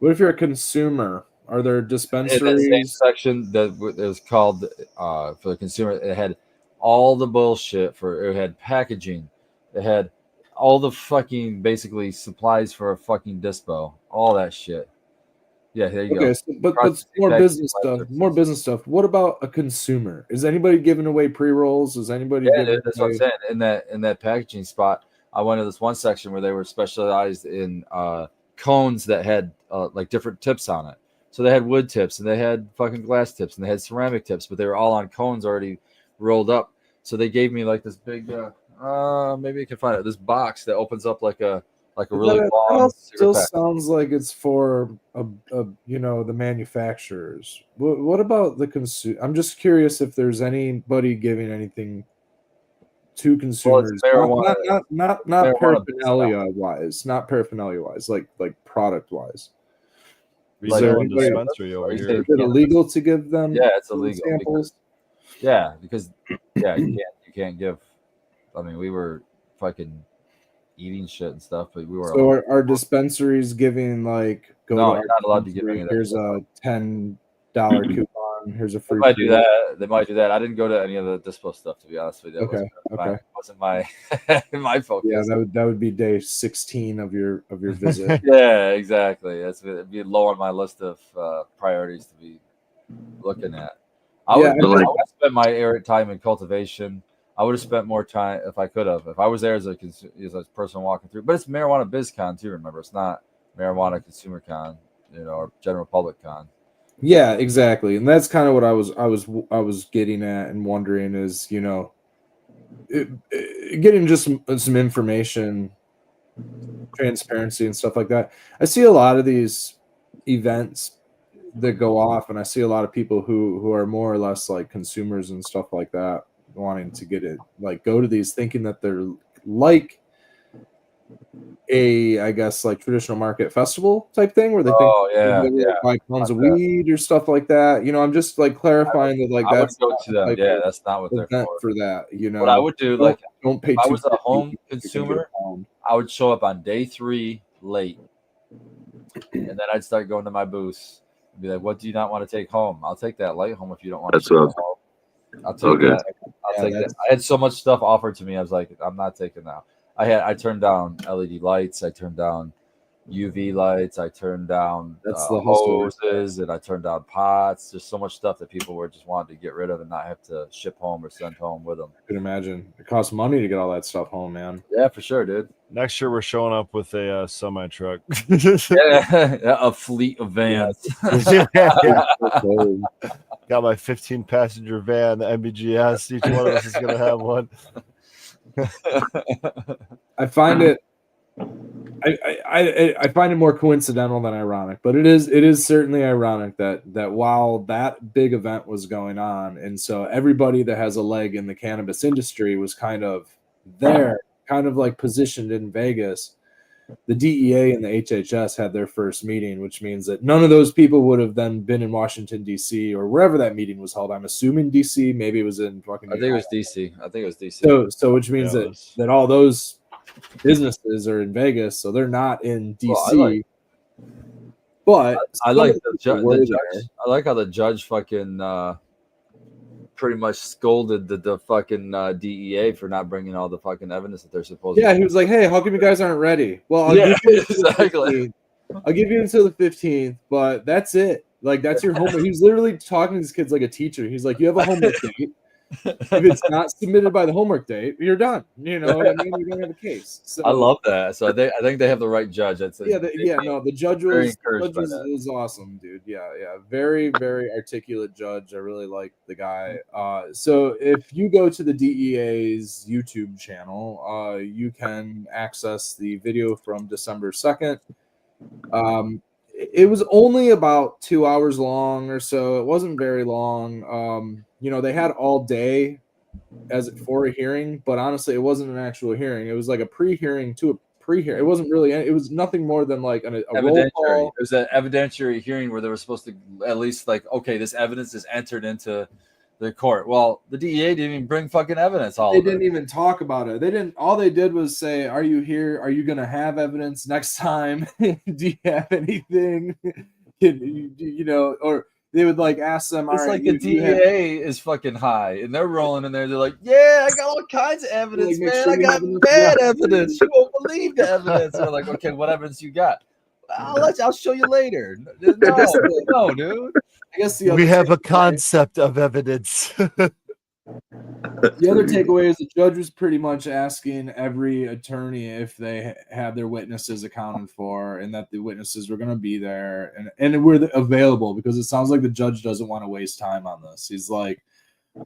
a consumer? Are there dispensaries? In that same section that it was called for the consumer, it had all the bullshit it had packaging, it had all the fucking basically supplies for a fucking dispo, all that shit. Yeah, there you go. So, but more business stuff. More business stuff. What about a consumer? Is anybody giving away pre-rolls? Is anybody? Yeah, that's what I'm saying. In that packaging spot, I went to this one section where they were specialized in cones that had like different tips on it. So they had wood tips, and they had fucking glass tips, and they had ceramic tips, but they were all on cones already rolled up. So they gave me like this big, maybe you can find it, this box that opens up like a really long. It still sounds like it's for the manufacturers. What about the consumer? I'm just curious if there's anybody giving anything to consumers. Well, not paraphernalia wise, like product wise. Is there a dispensary over here? Is it illegal to give them? Yeah, it's illegal. Samples? Because you can't give I mean, we were fucking eating shit and stuff, but we were. So are dispensaries giving like go No, to you're our not allowed to give dispensary, any of that here's stuff. a $10 coupon, here's a They free might do tour. that. They might do that. I didn't go to any of the dispo stuff, to be honest with you. That Okay. wasn't my my focus. Yeah, that would be day 16 of your visit. Yeah, exactly. It'd be low on my list of priorities to be looking at. I Yeah, would spend my time in cultivation. I would have spent more time if I could have. If I was there as a person walking through, but it's marijuana BizCon too. Remember, it's not marijuana consumer con, or general public con. Yeah, exactly, and that's kind of what I was getting at and wondering is getting just some information, transparency, and stuff like that. I see a lot of these events that go off, and I see a lot of people who are more or less like consumers and stuff like that, wanting to get it, like go to these thinking that they're like I guess like traditional market festival type thing where they think buy tons of weed or stuff like that. I'm just like clarifying that like I that's would go to them. Yeah, that's not what they're for that. What I would do, don't pay. If I was a home consumer, I would show up on day 3 late, and then I'd start going to my booths and be like, "What do you not want to take home? I'll take that light home if you don't want to take it home. I'll take that. I'll take that." I had so much stuff offered to me. I was like, "I'm not taking that." I turned down LED lights. I turned down UV lights. I turned down hoses, and I turned down pots. There's so much stuff that people were just wanting to get rid of and not have to ship home or send home with them. I can imagine it costs money to get all that stuff home, man. Yeah, for sure, dude. Next year we're showing up with a semi truck. A fleet of vans. Got my 15 passenger van, the MBGS. Each one of us is gonna have one. I find it I find it more coincidental than ironic, but it is certainly ironic that while that big event was going on, and so everybody that has a leg in the cannabis industry was kind of there, kind of like positioned in Vegas, the DEA and the HHS had their first meeting, which means that none of those people would have then been in Washington, D.C. or wherever that meeting was held. I'm assuming D.C., maybe it was in fucking I think it was D.C. So which means that all those businesses are in Vegas, so they're not in DC. But I like the judge. I like how the judge fucking pretty much scolded the fucking DEA for not bringing all the fucking evidence that they're supposed to. Yeah, he was like, "Hey, how come you guys aren't ready?" Well, I'll give you until the 15th, but that's it. Like, that's your homework. He was literally talking to these kids like a teacher. He's like, "You have a homework date. If it's not submitted by the homework date, you're done." You know what I mean? You don't have a case. So, I love that. So I think they have the right judge. The judge was awesome, dude. Yeah. Very, very articulate judge. I really like the guy. So if you go to the DEA's YouTube channel, you can access the video from December 2nd. It was only about 2 hours long or so. It wasn't very long. They had all day for a hearing, but honestly, it wasn't an actual hearing. It was like a pre-hearing to a pre-hearing. It wasn't really. It was nothing more than like a roll call. It was an evidentiary hearing where they were supposed to at least like, okay, this evidence is entered into the court. Well, the DEA didn't even bring fucking evidence. They didn't even talk about it. They didn't. All they did was say, "Are you here? Are you going to have evidence next time? Do you have anything? Or." They would like ask them. It's like the DEA is fucking high, and they're rolling in there. They're like, "Yeah, I got all kinds of evidence, man. I got bad evidence. You won't believe the evidence." And they're like, "Okay, what evidence you got? I'll show you later." No, dude. I guess we have a concept of evidence. The other takeaway is the judge was pretty much asking every attorney if they had their witnesses accounted for and that the witnesses were going to be there and were available, because it sounds like the judge doesn't want to waste time on this. He's like,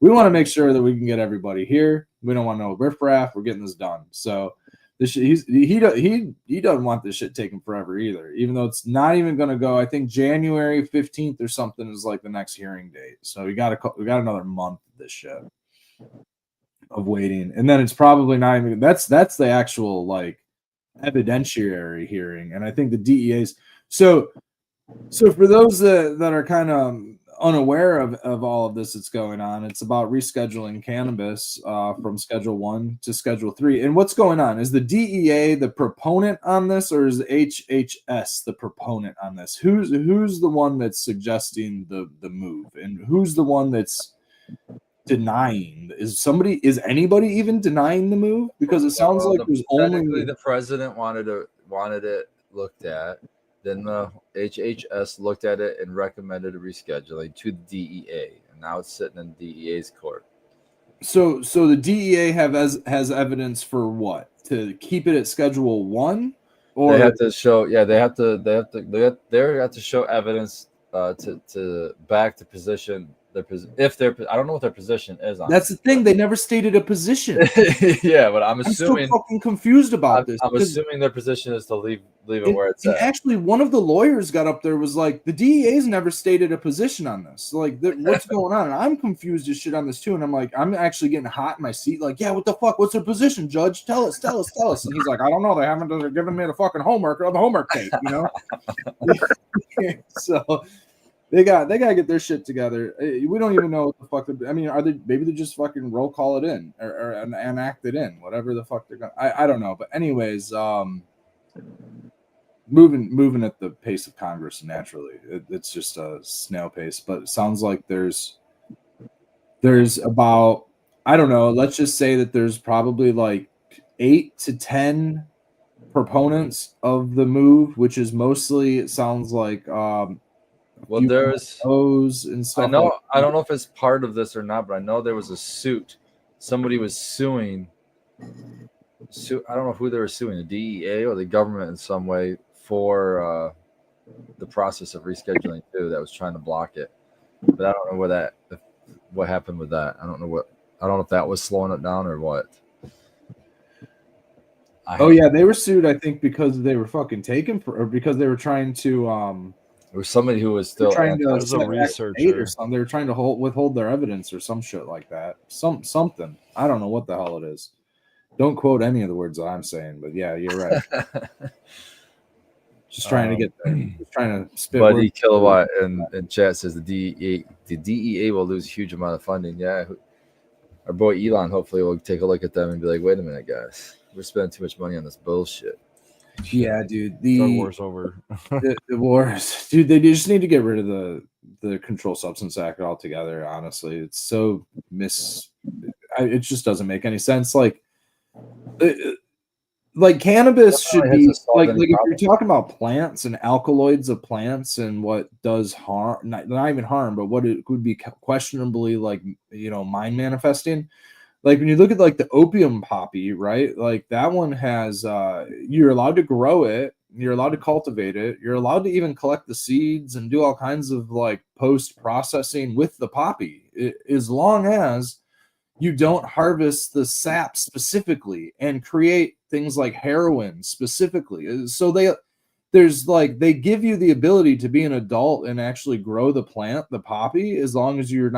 we want to make sure that we can get everybody here. We don't want no riffraff. We're getting this done. So he doesn't want this shit taken forever either, even though it's not even going to go. I think January 15th or something is like the next hearing date. So we got another month of this shit of waiting, and then it's probably not even that's the actual like evidentiary hearing. And I think the DEA's so for those that are kind unaware of all of this that's going on. It's about rescheduling cannabis from Schedule 1 to Schedule 3. And what's going on? Is the DEA the proponent on this, or is HHS the proponent on this? Who's the one that's suggesting the move, and who's the one that's denying? Is anybody even denying the move? Because it sounds like there's only the president wanted it looked at. Then the HHS looked at it and recommended a rescheduling to the DEA, and now it's sitting in DEA's court. So the DEA has evidence for what? To keep it at Schedule 1, or they have to show? Yeah, they have to show evidence to back the position. If they're, I don't know what their position is on. That's the thing. They never stated a position. Yeah, but I'm assuming. I'm so fucking confused about this. I'm assuming their position is to leave it where it's at. Actually, one of the lawyers got up there, was like, the DEA's never stated a position on this. Like, what's going on? And I'm confused as shit on this too. And I'm like, I'm actually getting hot in my seat. Like, yeah, what the fuck? What's their position, Judge? Tell us. And he's like, I don't know. They haven't given me the fucking homework or the homework tape, you know. So. They got to get their shit together. We don't even know what the fuck. I mean, maybe they just fucking roll call it in or enact it in, whatever the fuck they're going. I don't know. But anyways, moving at the pace of Congress naturally. It's just a snail pace. But it sounds like there's about, I don't know. Let's just say that there's probably like 8 to 10 proponents of the move, which is mostly, it sounds like. Well, there's those and stuff. I know. I don't know if it's part of this or not, but I know there was a suit. Somebody was suing. I don't know who they were suing, the DEA or the government in some way for the process of rescheduling too. That was trying to block it, but I don't know what happened with that. I don't know if that was slowing it down or what. Yeah, they were sued. I think because they were fucking taken or because they were trying to. There was somebody who was still trying to as a researcher or something. They were trying to withhold their evidence or some shit like that. Something. I don't know what the hell it is. Don't quote any of the words that I'm saying, but yeah, you're right. Just trying to get there. Just trying to spit. Buddy Kilowatt in chat says the DEA will lose a huge amount of funding. Yeah, our boy Elon hopefully will take a look at them and be like, wait a minute, guys, we're spending too much money on this bullshit. Yeah, dude. The war's over. the wars, dude. They just need to get rid of the Controlled Substance Act altogether. Honestly, it's so it just doesn't make any sense. Like cannabis should be like if you're talking about plants and alkaloids of plants and what does harm, not even harm, but what it could be questionably mind manifesting. Like when you look at like the opium poppy, right? Like that one has, you're allowed to grow it, you're allowed to cultivate it, you're allowed to even collect the seeds and do all kinds of like post processing with the poppy, as long as you don't harvest the sap specifically and create things like heroin specifically. So they give you the ability to be an adult and actually grow the plant, the poppy, as long as you're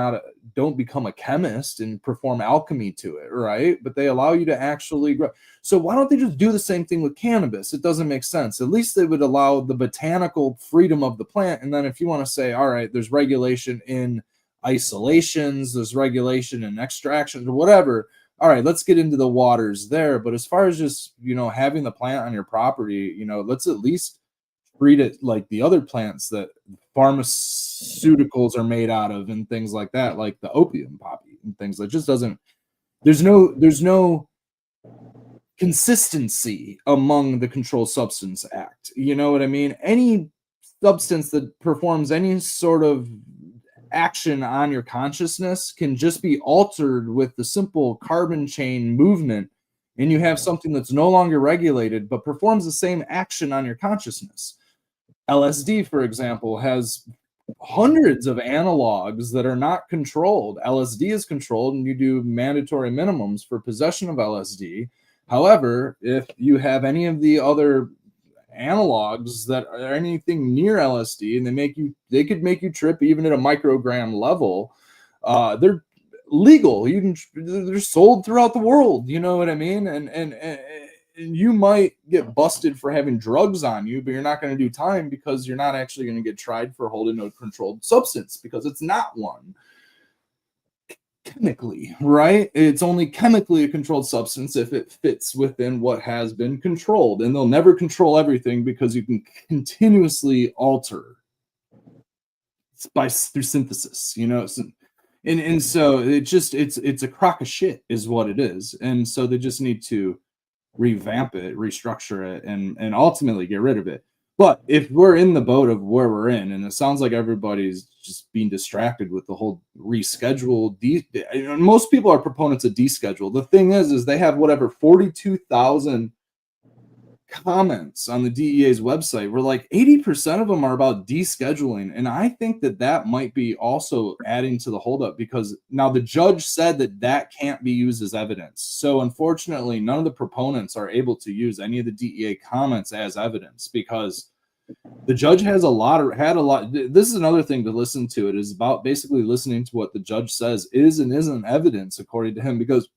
don't become a chemist and perform alchemy to it, right? But they allow you to actually grow. So why don't they just do the same thing with cannabis? It doesn't make sense. At least they would allow the botanical freedom of the plant. And then if you want to say, all right, there's regulation in isolations, there's regulation in extractions or whatever. All right, let's get into the waters there. But as far as just, having the plant on your property, let's at least treat it like the other plants that pharmaceuticals are made out of and things like that, like the opium poppy and things. That just doesn't. There's no consistency among the Controlled Substance Act. You know what I mean? Any substance that performs any sort of action on your consciousness can just be altered with the simple carbon chain movement, and you have something that's no longer regulated but performs the same action on your consciousness. LSD, for example, has hundreds of analogs that are not controlled. LSD is controlled, and you do mandatory minimums for possession of LSD. However, if you have any of the other analogs that are anything near LSD, and they could make you trip even at a microgram level, they're legal. They're sold throughout the world. You know what I mean? And you might get busted for having drugs on you, but you're not going to do time because you're not actually going to get tried for holding a controlled substance because it's not one. Chemically, right? It's only chemically a controlled substance if it fits within what has been controlled. And they'll never control everything because you can continuously alter through synthesis, you know. And so it's a crock of shit is what it is. And so they just need to revamp it, restructure it, and ultimately get rid of it. But if we're in the boat of where we're in, and it sounds like everybody's just being distracted with the whole reschedule, most people are proponents of deschedule. The thing is they have whatever 42,000 comments on the DEA's website where like 80% of them are about descheduling. And I think that might be also adding to the holdup because now the judge said that can't be used as evidence. So unfortunately, none of the proponents are able to use any of the DEA comments as evidence because the judge had a lot. This is another thing to listen to. It is about basically listening to what the judge says is and isn't evidence according to him, because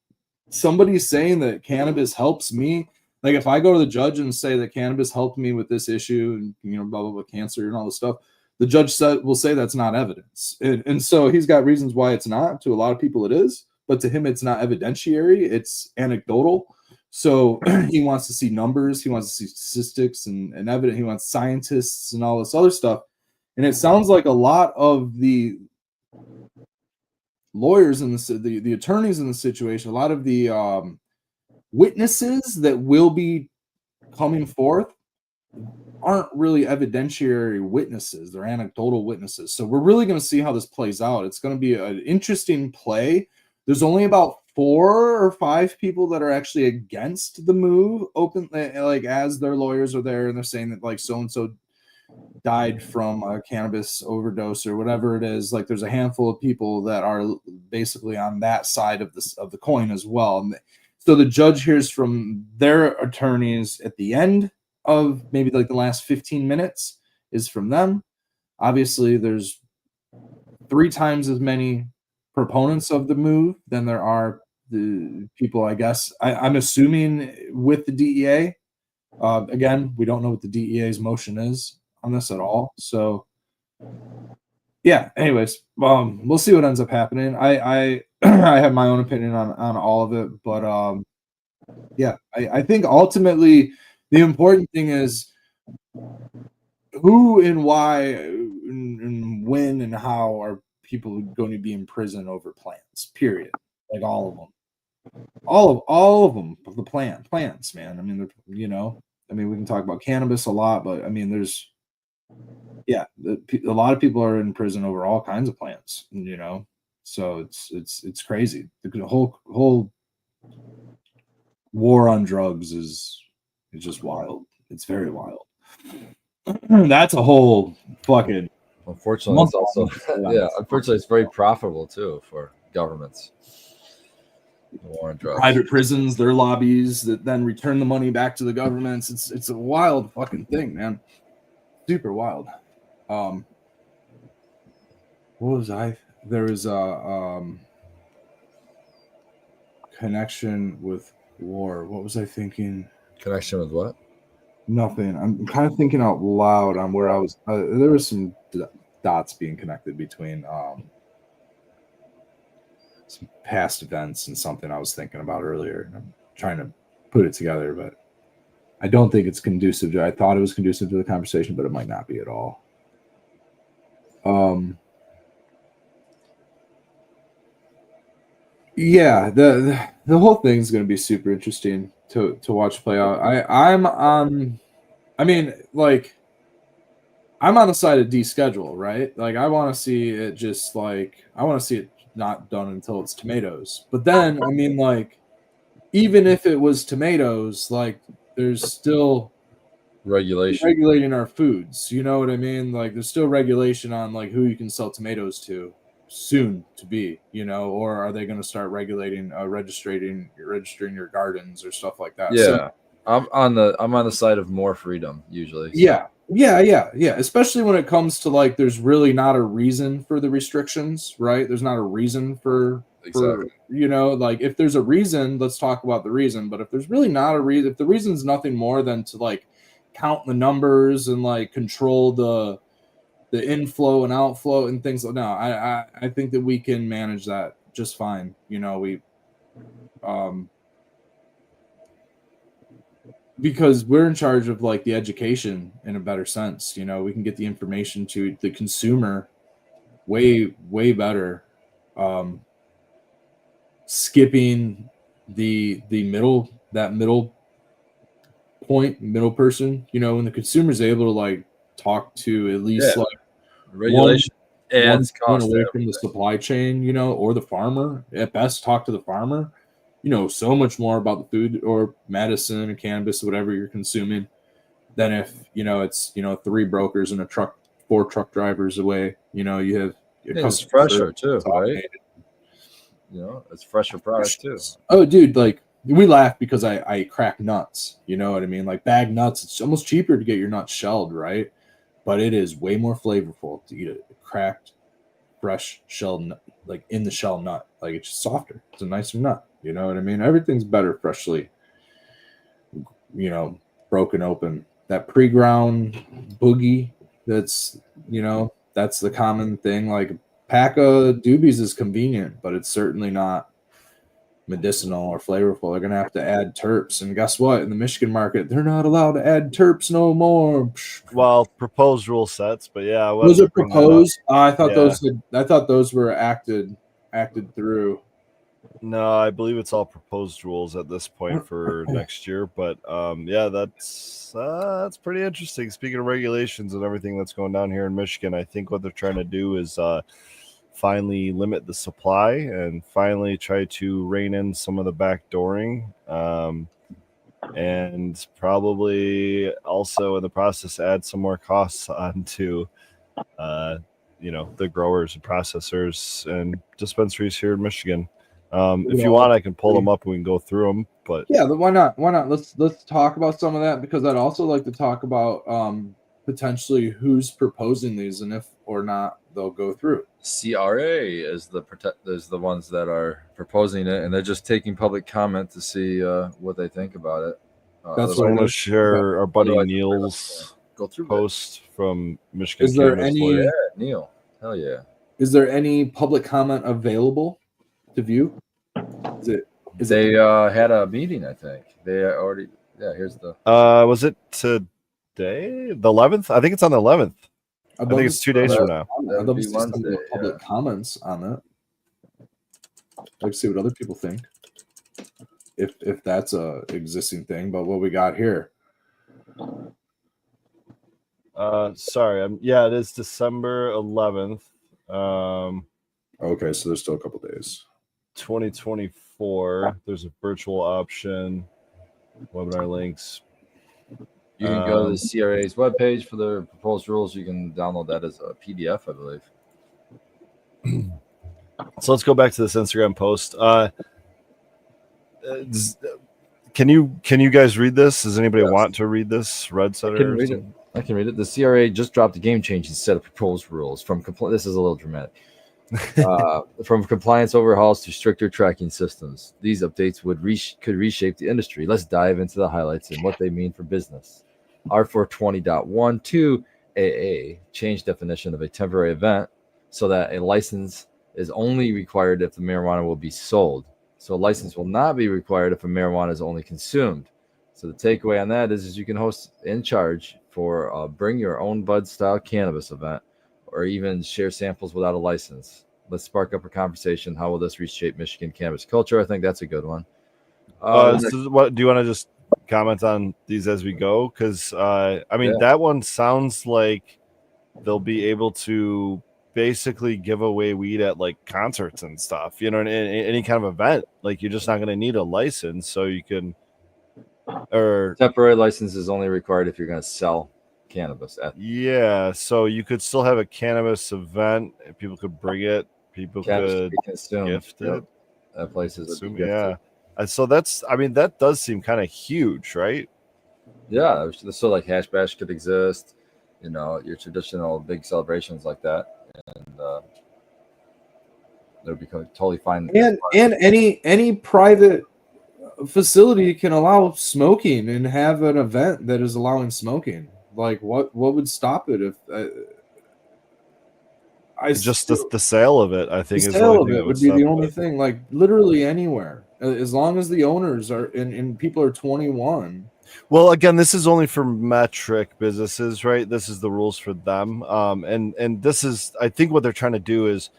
somebody's saying that cannabis helps me. Like if I go to the judge and say that cannabis helped me with this issue and, you know, blah, blah, blah, cancer and all this stuff, the judge will say that's not evidence. And so he's got reasons why it's not. To a lot of people it is, but to him it's not evidentiary. It's anecdotal. So he wants to see numbers. He wants to see statistics and evidence. He wants scientists and all this other stuff. And it sounds like a lot of the lawyers and the attorneys in the situation, a lot of the witnesses that will be coming forth aren't really evidentiary witnesses. They're anecdotal witnesses. So we're really going to see how this plays out. It's going to be an interesting play. There's only about 4 or 5 people that are actually against the move like as their lawyers are there and they're saying that like so-and-so died from a cannabis overdose or whatever it is. Like there's a handful of people that are basically on that side of the coin as well. And so the judge hears from their attorneys at the end of maybe like the last 15 minutes is from them. Obviously, there's 3 times as many proponents of the move than there are the people, I guess. I'm assuming with the DEA. Again, we don't know what the DEA's motion is on this at all. So, yeah, anyways, we'll see what ends up happening. I I have my own opinion on all of it, but yeah, I think ultimately the important thing is who and why and when and how are people going to be in prison over plants, period. Like all of them. All of them, the plants, man. I mean, you know, I mean, we can talk about cannabis a lot, but I mean, there's, yeah, a lot of people are in prison over all kinds of plants, you know. So it's crazy. The whole war on drugs is just wild. It's very wild. That's a whole fucking. Unfortunately, it's also unfortunately, it's very profitable too for governments. The war on drugs. Private prisons, their lobbies that then return the money back to the governments. It's a wild fucking thing, man. Super wild. What was I? There was a connection with war. What was I thinking? Connection with what? Nothing. I'm kind of thinking out loud on where I was. There was some dots being connected between some past events and something I was thinking about earlier. I'm trying to put it together, but I don't think it's conducive to. I thought it was conducive to the conversation, but it might not be at all. Yeah, the whole thing's going to be super interesting to watch play out. I mean, like, I'm on the side of deschedule, right? Like, I want to see it just like, I want to see it not done until it's tomatoes. But then, I mean, like, even if it was tomatoes, like, there's still regulating our foods. You know what I mean? Like, there's still regulation on like who you can sell tomatoes to. Soon to be, you know, or are they going to start regulating, registering your gardens or stuff like that? Yeah, so, I'm on the side of more freedom usually. So. Yeah. Especially when it comes to like, there's really not a reason for the restrictions, right? There's not a reason for For, like if there's a reason, let's talk about the reason. But if there's really not a reason, if the reason's nothing more than to like count the numbers and like control the inflow and outflow and things like, no, I think that we can manage that just fine. Because we're in charge of like the education in a better sense. We can get the information to the consumer way better. Skipping the middle person, when the consumer's able to like talk to at least like regulation adds one cost away from the supply chain, or the farmer, at best talk to the farmer, so much more about the food or medicine or cannabis, whatever you're consuming, than if it's 3 brokers and 4 truck drivers away. You have it's fresher too, right? It's fresher product too. Oh, dude, like we laugh because I crack nuts. You know what I mean? Like bagged nuts, it's almost cheaper to get your nuts shelled, right? But it is way more flavorful to eat a cracked, fresh shelled nut, like in the shell nut. Like it's just softer. It's a nicer nut. You know what I mean? Everything's better freshly, broken open. That pre-ground boogie, that's the common thing. Like pack of doobies is convenient, but it's certainly not medicinal or flavorful. They're gonna have to add terps, and guess what? In the Michigan market, they're not allowed to add terps no more. Well, proposed rule sets, but yeah, Those are proposed. I thought Yeah. those were acted through. No, I believe it's all proposed rules at this point for next year. But yeah, that's pretty interesting. Speaking of regulations and everything that's going down here in Michigan, I think what they're trying to do is finally limit the supply and finally try to rein in some of the backdooring, and probably also in the process add some more costs onto the growers and processors and dispensaries here in Michigan. If you want, I can pull them up and we can go through them. But yeah, why not? Let's talk about some of that, because I'd also like to talk about potentially who's proposing these and if or not they'll go through. CRA is the ones that are proposing it, and they're just taking public comment to see what they think about it. That's so what I'm I going to share our buddy Otherwise, Neil's go through post from Michigan. Is there Cannabis any? Lawyer. Yeah, Neil. Hell yeah. Is there any public comment available to view? They had a meeting, I think. They already. Yeah, here's the. Was it today? The 11th? I think it's on the 11th. I think it's 2 days from now. I'd love to see some public comments on that. I'd like to see what other people think, if that's a existing thing. But what we got here? Sorry, yeah, it is December 11th. Okay, so there's still a couple days. 2024. There's a virtual option, webinar links. You can go to the CRA's webpage for the proposed rules. You can download that as a PDF, I believe. So let's go back to this Instagram post. Can you guys read this? Does anybody want to read this? Red Setter? I can read it. The CRA just dropped a game-changing set of proposed rules from this is a little dramatic. From compliance overhauls to stricter tracking systems. These updates could reshape the industry. Let's dive into the highlights and what they mean for business. R420.12 AA changed definition of a temporary event so that a license is only required if the marijuana will be sold. So a license will not be required if a marijuana is only consumed. So the takeaway on that is you can host in charge for bring your own bud style cannabis event, or even share samples without a license. Let's spark up a conversation. How will this reshape Michigan cannabis culture? I think that's a good one. What do you want to just comment on these as we go? Because that one sounds like they'll be able to basically give away weed at like concerts and stuff. In any kind of event. Like you're just not going to need a license, so you can. Or temporary license is only required if you're going to sell cannabis. So you could still have a cannabis event. People could bring it. People could gift it. At places. Yeah. So that does seem kind of huge, right? Yeah. So like Hash Bash could exist. Your traditional big celebrations like that. And They'll be totally fine. And any private facility can allow smoking and have an event that is allowing smoking. Like what would stop it if the sale of it, I think, the is the sale only of thing it that would be the stop only it. thing. Like literally anywhere, as long as the owners are and people are 21. Well, again, this is only for metric businesses, right? This is the rules for them, and this is, I think, what they're trying to do is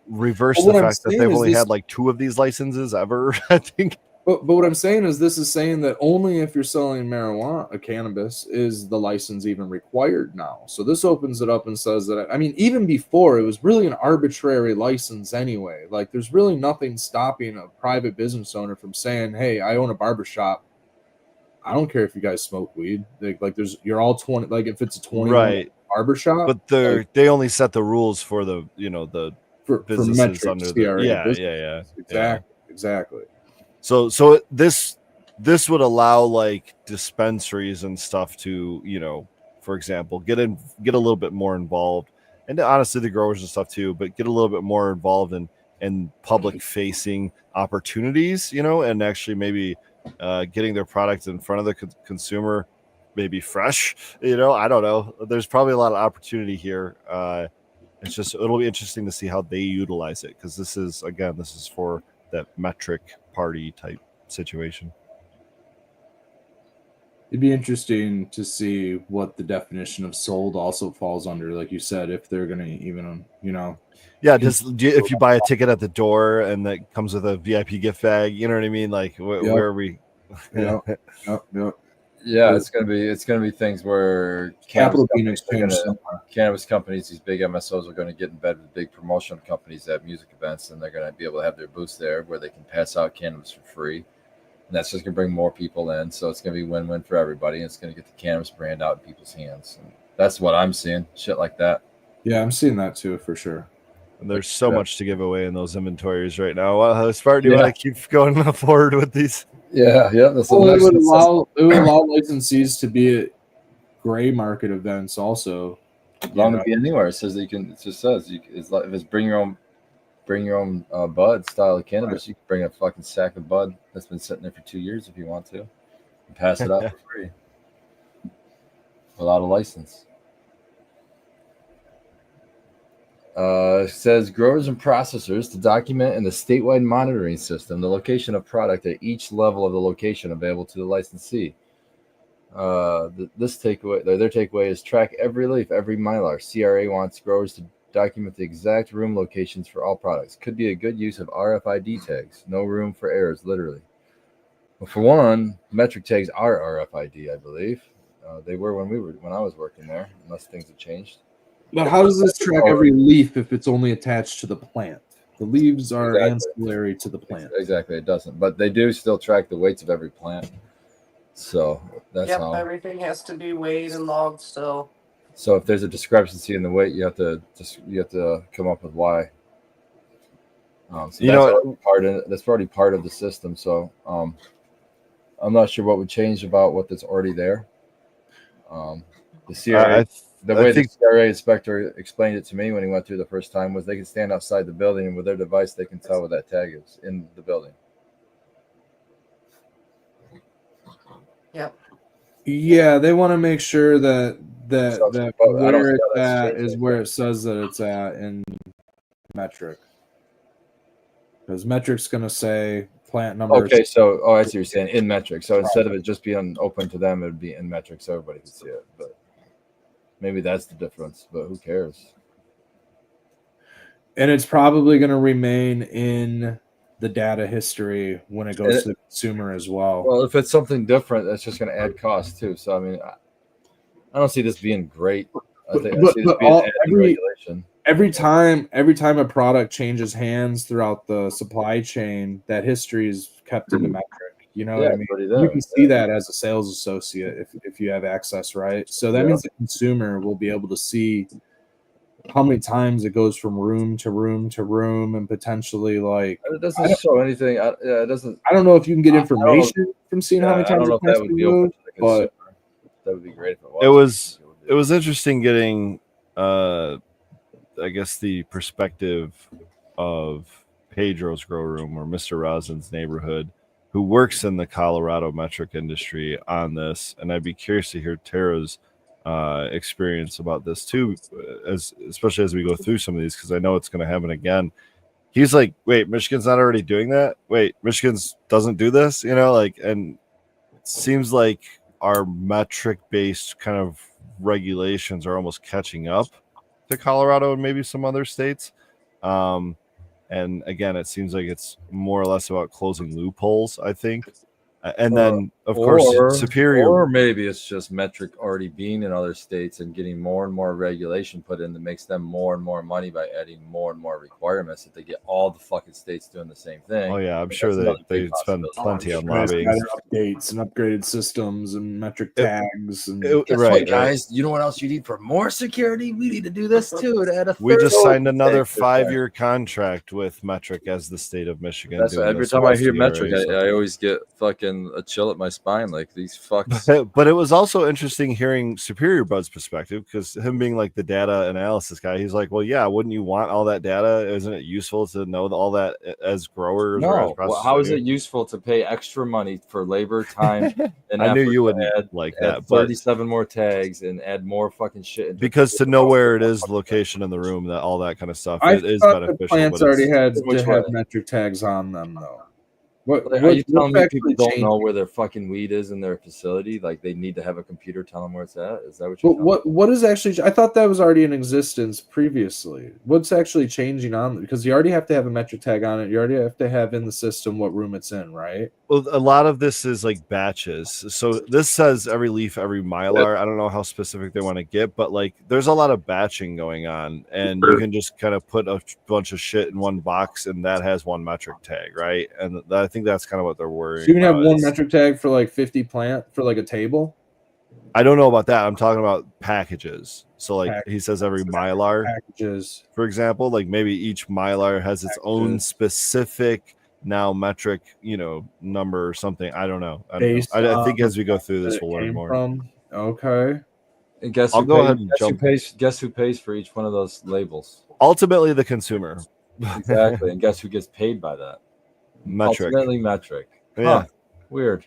reverse But the what I'm fact that saying they've is only this- had like 2 of these licenses ever. I think. But what I'm saying is this is saying that only if you're selling marijuana, cannabis, is the license even required now. So this opens it up and says that, I mean, even before, it was really an arbitrary license anyway. Like there's really nothing stopping a private business owner from saying, hey, I own a barbershop. I don't care if you guys smoke weed. Like there's, you're all 20, like if it's a 21 Right. barbershop. But they only set the rules for the for businesses metric under CRA the businesses. Exactly. So this would allow like dispensaries and stuff to, for example, get a little bit more involved, and honestly the growers and stuff too, but get a little bit more involved in public facing opportunities, and actually maybe getting their product in front of the consumer, maybe fresh. I don't know. There's probably a lot of opportunity here. It's just, it'll be interesting to see how they utilize it, because this is for that metric party type situation. It'd be interesting to see what the definition of sold also falls under, like you said, if they're gonna even, Yeah, just if you buy a ticket at the door and that comes with a VIP gift bag, you know what I mean? Like where are we? Yep. Yeah, it's gonna be things where Capital being exchanged. Cannabis companies, these big MSOs, are going to get in bed with big promotional companies at music events, and they're going to be able to have their booths there where they can pass out cannabis for free, and that's just going to bring more people in. So it's going to be win-win for everybody, and it's going to get the cannabis brand out in people's hands. And that's what I'm seeing, shit like that. Yeah, I'm seeing that too, for sure. And there's so much to give away in those inventories right now. Spartan, do you want to keep going forward with these? Yeah. That's it would allow licensees to be at gray market events also. Allowed to be anywhere. It says that you can. It just says it's like, if it's bring your own bud style of cannabis, you can bring a fucking sack of bud that's been sitting there for 2 years if you want to, and pass it out for free without a license. It says growers and processors to document in the statewide monitoring system the location of product at each level of the location available to the licensee. Their takeaway is track every leaf, every mylar. CRA wants growers to document the exact room locations for all products. Could be a good use of RFID tags. No room for errors, literally. Well, for one, metric tags are RFID, I believe. They were when I was working there, unless things have changed. But how does this track every leaf if it's only attached to the plant? The leaves are ancillary to the plant. Exactly, it doesn't. But they do still track the weights of every plant. So that's how everything has to be weighed and logged still. So if there's a discrepancy in the weight, you have to come up with why. That's already part of the system. So I'm not sure what would change about what that's already there. The CRA, the CRA inspector explained it to me when he went through the first time, was they can stand outside the building and with their device they can tell what that tag is in the building. Yep. Yeah, they want to make sure that where it's at is where it says that it's at in metric. Because metric's going to say plant number. Okay, so I see what you're saying, in metric. So instead of it just being open to them, it would be in metric so everybody can see it. But maybe that's the difference, but who cares? And it's probably going to remain in the data history when it goes to the consumer as well. Well, if it's something different, that's just going to add cost too. So I mean, I don't see this being great. I see this being regulation. Every time a product changes hands throughout the supply chain, that history is kept in the metric. You know what I mean? You can see that as a sales associate if you have access, right? So that means the consumer will be able to see how many times it goes from room to room to room, and potentially like it doesn't show anything. It doesn't. I don't know if you can get information from seeing how many times that would be open to the consumer. But that would be great if it was. It was interesting getting I guess the perspective of Pedro's grow room or Mr. Rosin's neighborhood who works in the Colorado metric industry on this, and I'd be curious to hear Tara's experience about this too, especially as we go through some of these, because I know it's going to happen again. He's like, wait, Michigan's not already doing that? Wait, Michigan's doesn't do this? Like, and it seems like our metric-based kind of regulations are almost catching up to Colorado and maybe some other states. And again, it seems like it's more or less about closing loopholes, I think. And then, of course, Superior. Or maybe it's just metric already being in other states and getting more and more regulation put in that makes them more and more money by adding more and more requirements that they get all the fucking states doing the same thing. Oh, yeah, I'm sure they spend plenty on lobbying. Updates and upgraded systems and metric tags. And Guess what, guys? You know what else you need for more security? We need to do this too. To add a we just signed another 5-year contract with metric as the state of Michigan. That's every time I hear metric, I always get fucking a chill at my spine, like these fucks. But it was also interesting hearing Superior Bud's perspective, because him being like the data analysis guy, he's like, well, yeah, wouldn't you want all that data? Isn't it useful to know all that as growers? No, how is it useful to pay extra money for labor, time, and I knew you wouldn't like that. 37 more tags and add more fucking shit. Because to know where it is, location in the room, that all that kind of stuff, it is beneficial. The plants already had to have metric tags on them, though. Are you telling me people don't know where their fucking weed is in their facility? Like they need to have a computer tell them where it's at? Is that what you're telling me? What is actually? I thought that was already in existence previously. What's actually changing on? Because you already have to have a metric tag on it. You already have to have in the system what room it's in, right? Well, a lot of this is like batches. So this says every leaf, every mylar. I don't know how specific they want to get, but like there's a lot of batching going on, and you can just kind of put a bunch of shit in one box, and that has one metric tag, right? And I think that's kind of what they're worrying. So you can have one metric tag for like 50 plant for like a table. I don't know about that. I'm talking about packages. So like he says every mylar packages, for example, like maybe each mylar has its own specific metric, number or something. I don't know. I think as we go through this, we'll learn more. Okay. And guess who pays for each one of those labels? Ultimately, the consumer. Exactly. And guess who gets paid by that? Metric. Ultimately, metric. Yeah. Huh. Weird.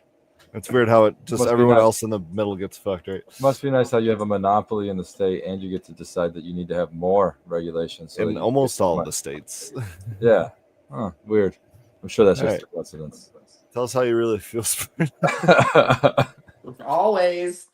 It's weird how it just everyone else in the middle gets fucked, right? Must be nice how you have a monopoly in the state and you get to decide that you need to have more regulations. So in almost all of the states. Yeah. Huh. Weird. I'm sure that's just a coincidence. Tell us how you really feel. Always.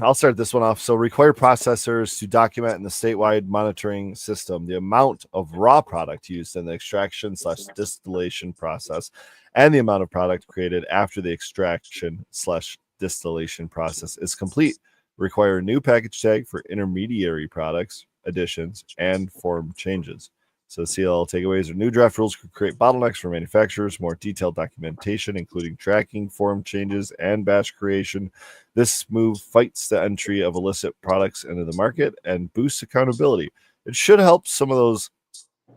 I'll start this one off. So require processors to document in the statewide monitoring system the amount of raw product used in the extraction/distillation process and the amount of product created after the extraction/distillation process is complete. Require a new package tag for intermediary products, additions, and form changes. So CLL takeaways or new draft rules could create bottlenecks for manufacturers, more detailed documentation, including tracking, form changes, and batch creation. This move fights the entry of illicit products into the market and boosts accountability. It should help some of those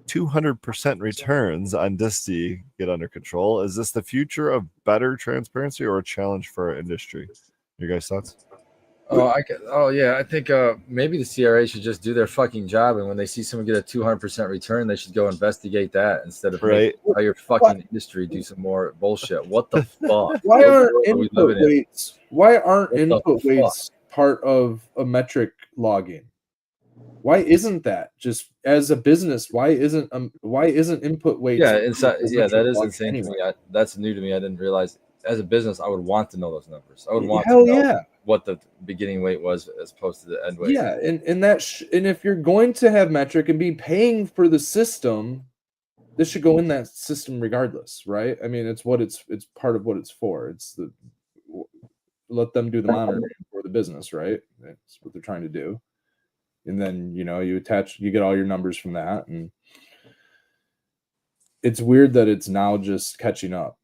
200% returns on Disty get under control. Is this the future of better transparency or a challenge for our industry? Your guys' thoughts? I think maybe the CRA should just do their fucking job, and when they see someone get a 200% return, they should go investigate that instead of how your fucking industry do some more bullshit. What the fuck? Why aren't input weights? Why aren't input weights part of a metric logging? Why isn't that just as a business? Why isn't input weights? Yeah, that is insane to me. That's new to me. I didn't realize. As a business, I would want to know those numbers. I would want to know what the beginning weight was as opposed to the end weight. Yeah, and if you're going to have metric and be paying for the system, this should go in that system regardless, right? I mean, it's part of what it's for. It's let them do the monitoring for the business, right? That's what they're trying to do. And then you get all your numbers from that, and it's weird that it's now just catching up.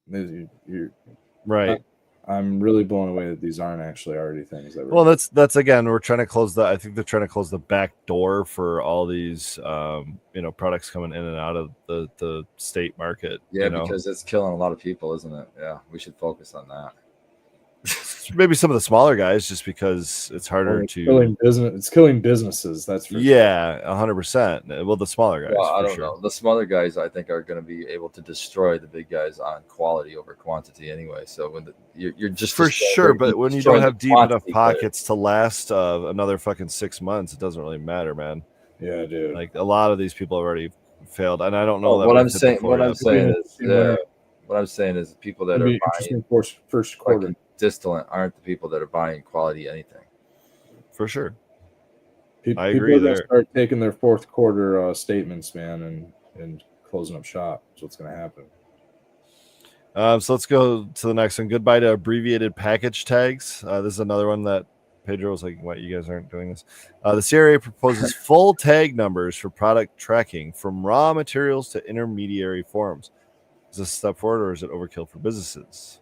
Right. I'm really blown away that these aren't actually already things that. Well, that's again, we're trying to close I think they're trying to close the back door for all these, products coming in and out of the state market. Yeah, because it's killing a lot of people, isn't it? Yeah, we should focus on that. maybe some of the smaller guys, just because it's harder It's to. killing business. It's killing businesses. That's for sure. Yeah, 100%. Well, the smaller guys. Well, I for don't sure. know. The smaller guys, I think, are going to be able to destroy the big guys on quality over quantity anyway. So when you're just For destroying- sure, but you're when you destroying don't the have deep enough quantity player. pockets to last another fucking 6 months, it doesn't really matter, man. Yeah, dude. Like a lot of these people have already failed, and I don't know Oh, that what we've I'm hit the saying, floor what I'm yet. saying is, Interesting way. what I'm saying is, people that It'd are be buying interesting first quarter. fucking distillate aren't the people that are buying quality anything. For sure. People I are agree gonna there. start taking their fourth quarter statements, man, and closing up shop. That's what's gonna happen. So let's go to the next one. Goodbye to abbreviated package tags. This is another one that Pedro was like, "What? You guys aren't doing this?" The CRA proposes full tag numbers for product tracking from raw materials to intermediary forms. Is this a step forward, or is it overkill for businesses?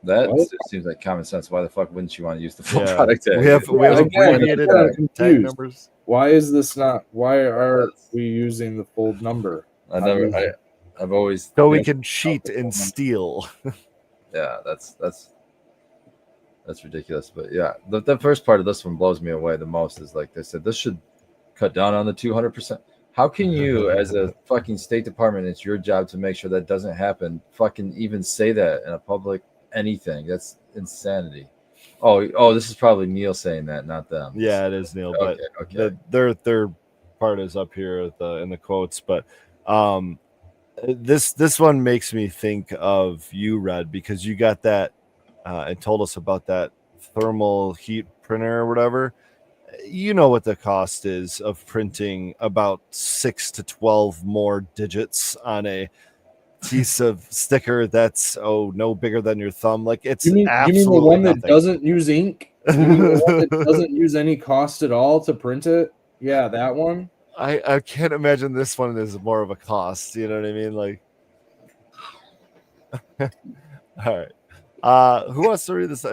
That What? seems like common sense. Why the fuck wouldn't you want to use the full Yeah. product tag? We have Again, abbreviated I'm tag confused. numbers. Why is this not? Why are we using the full number? I've always So we can cheat and steal. Yeah, that's ridiculous. But yeah, the first part of this one blows me away the most. Is like they said this should cut down on the 200%. How can you, as a fucking State Department, it's your job to make sure that doesn't happen? Fucking even say that in a public anything? That's insanity. Oh, this is probably Neil saying that, not them. Yeah, it is Neil, but Okay. their part is up here in the quotes. But this one makes me think of you, Red, because you got that and told us about that thermal heat printer or whatever. You know what the cost is of printing about 6 to 12 more digits on a piece of sticker that's no bigger than your thumb. Like it's You mean absolutely the one nothing. that doesn't use ink? You mean the one that doesn't use any cost at all to print it? Yeah, that one. I can't imagine this one is more of a cost. You know what I mean? Like, all right. Who wants to read this?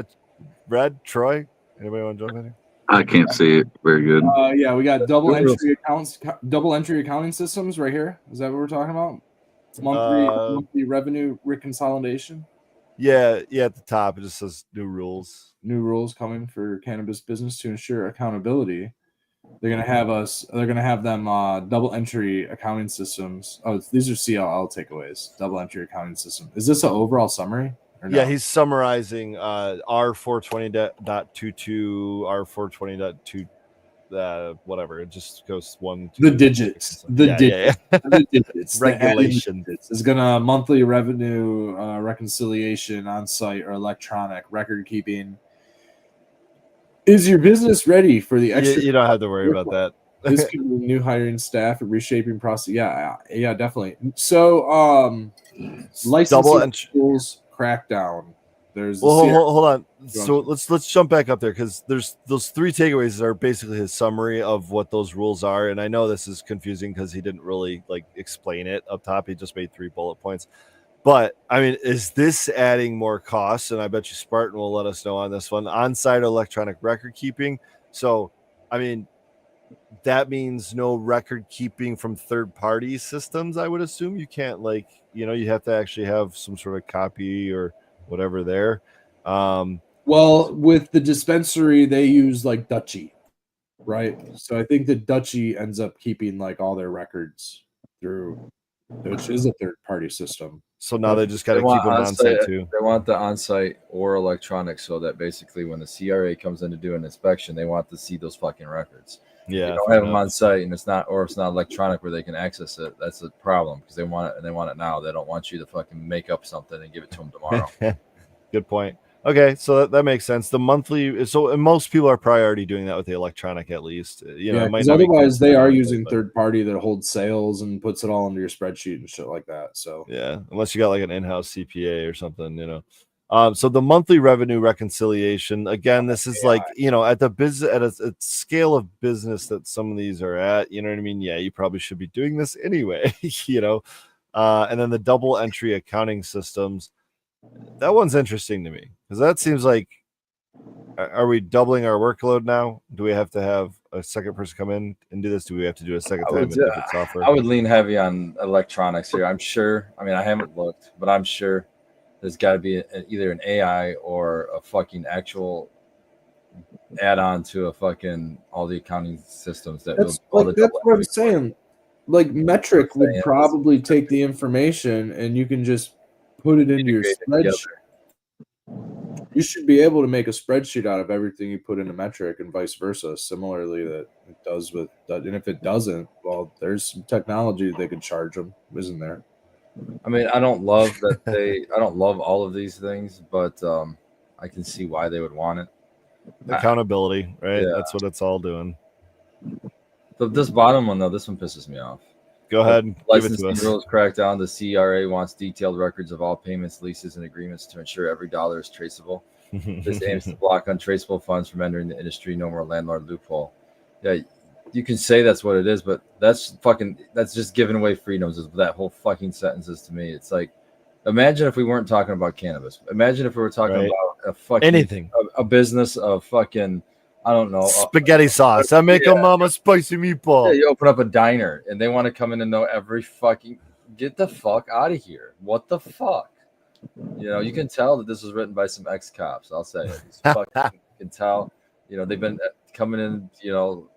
Red, Troy? Anybody want to jump in here? I can't see it very good. Yeah, we got double entry accounting systems right here. Is that what we're talking about? Monthly revenue reconciliation. Yeah. At the top, it just says new rules. New rules coming for cannabis business to ensure accountability. They're gonna have them double entry accounting systems. Oh, these are CLL takeaways. Double entry accounting system. Is this an overall summary? Or no? Yeah, he's summarizing R420.22, R420.2, whatever. It just goes 1, 2. The digits. Yeah. The digits. Regulation. Is gonna monthly revenue reconciliation on site or electronic record keeping. Is your business ready for the extra? You don't have to worry about that. This could be new hiring staff and reshaping process. Yeah, definitely. So, licensing rules crackdown. There's hold on. So let's jump back up there because there's those 3 takeaways that are basically his summary of what those rules are. And I know this is confusing because he didn't really explain it up top. He just made 3 bullet points. But I mean, is this adding more costs? And I bet you Spartan will let us know on this one. On-site electronic record keeping. So, I mean, that means no record keeping from third-party systems. I would assume you can't you have to actually have some sort of copy or whatever there. Well, with the dispensary, they use Dutchie, right? So I think the Dutchie ends up keeping all their records through, which is a third-party system. So now they just got to keep them on site too. They want the on site or electronic, so that basically when the CRA comes in to do an inspection, they want to see those fucking records. Yeah, if you don't have them on site and it's not electronic where they can access it. That's a problem because they want it and they want it now. They don't want you to fucking make up something and give it to them tomorrow. Good point. Okay, so that makes sense. The monthly, and most people are probably already doing that with the electronic at least. Because otherwise they are using third party that holds sales and puts it all into your spreadsheet and shit like that. So yeah, unless you got an in-house CPA or something, So the monthly revenue reconciliation, again, this is at the business at a scale of business that some of these are at. You know what I mean? Yeah, you probably should be doing this anyway. And then the double entry accounting systems. That one's interesting to me because that seems like, are we doubling our workload now? Do we have to have a second person come in and do this? Do we have to do a second time with different software? I would lean heavy on electronics here. I'm sure. I mean, I haven't looked, but I'm sure there's got to be either an AI or a fucking actual add-on to a fucking all the accounting systems that That's will like that's what I'm saying. Like Metric would probably take the information and you can just put it into your spreadsheet. You should be able to make a spreadsheet out of everything you put into Metric and vice versa. Similarly, that it does with that. And if it doesn't, well, there's some technology they could charge them, isn't there? I mean, I don't love all of these things, but I can see why they would want it. Accountability, right? Yeah. That's what it's all doing. This bottom one though, this one pisses me off. Go ahead and give it to Licensing us. rules crackdown. The CRA wants detailed records of all payments, leases, and agreements to ensure every dollar is traceable. This aims to block untraceable funds from entering the industry. No more landlord loophole. Yeah, you can say that's what it is, but that's just giving away freedoms. Is that whole fucking sentence is to me. It's like, imagine if we weren't talking about cannabis. Imagine if we were talking about a fucking anything, a business of fucking, I don't know, spaghetti sauce. I make a mama spicy meatball. Yeah, you open up a diner and they want to come in and know every fucking. Get the fuck out of here! What the fuck? You know, you can tell that this was written by some ex-cops. I'll say it. You can tell. You know, they've been coming in. You know,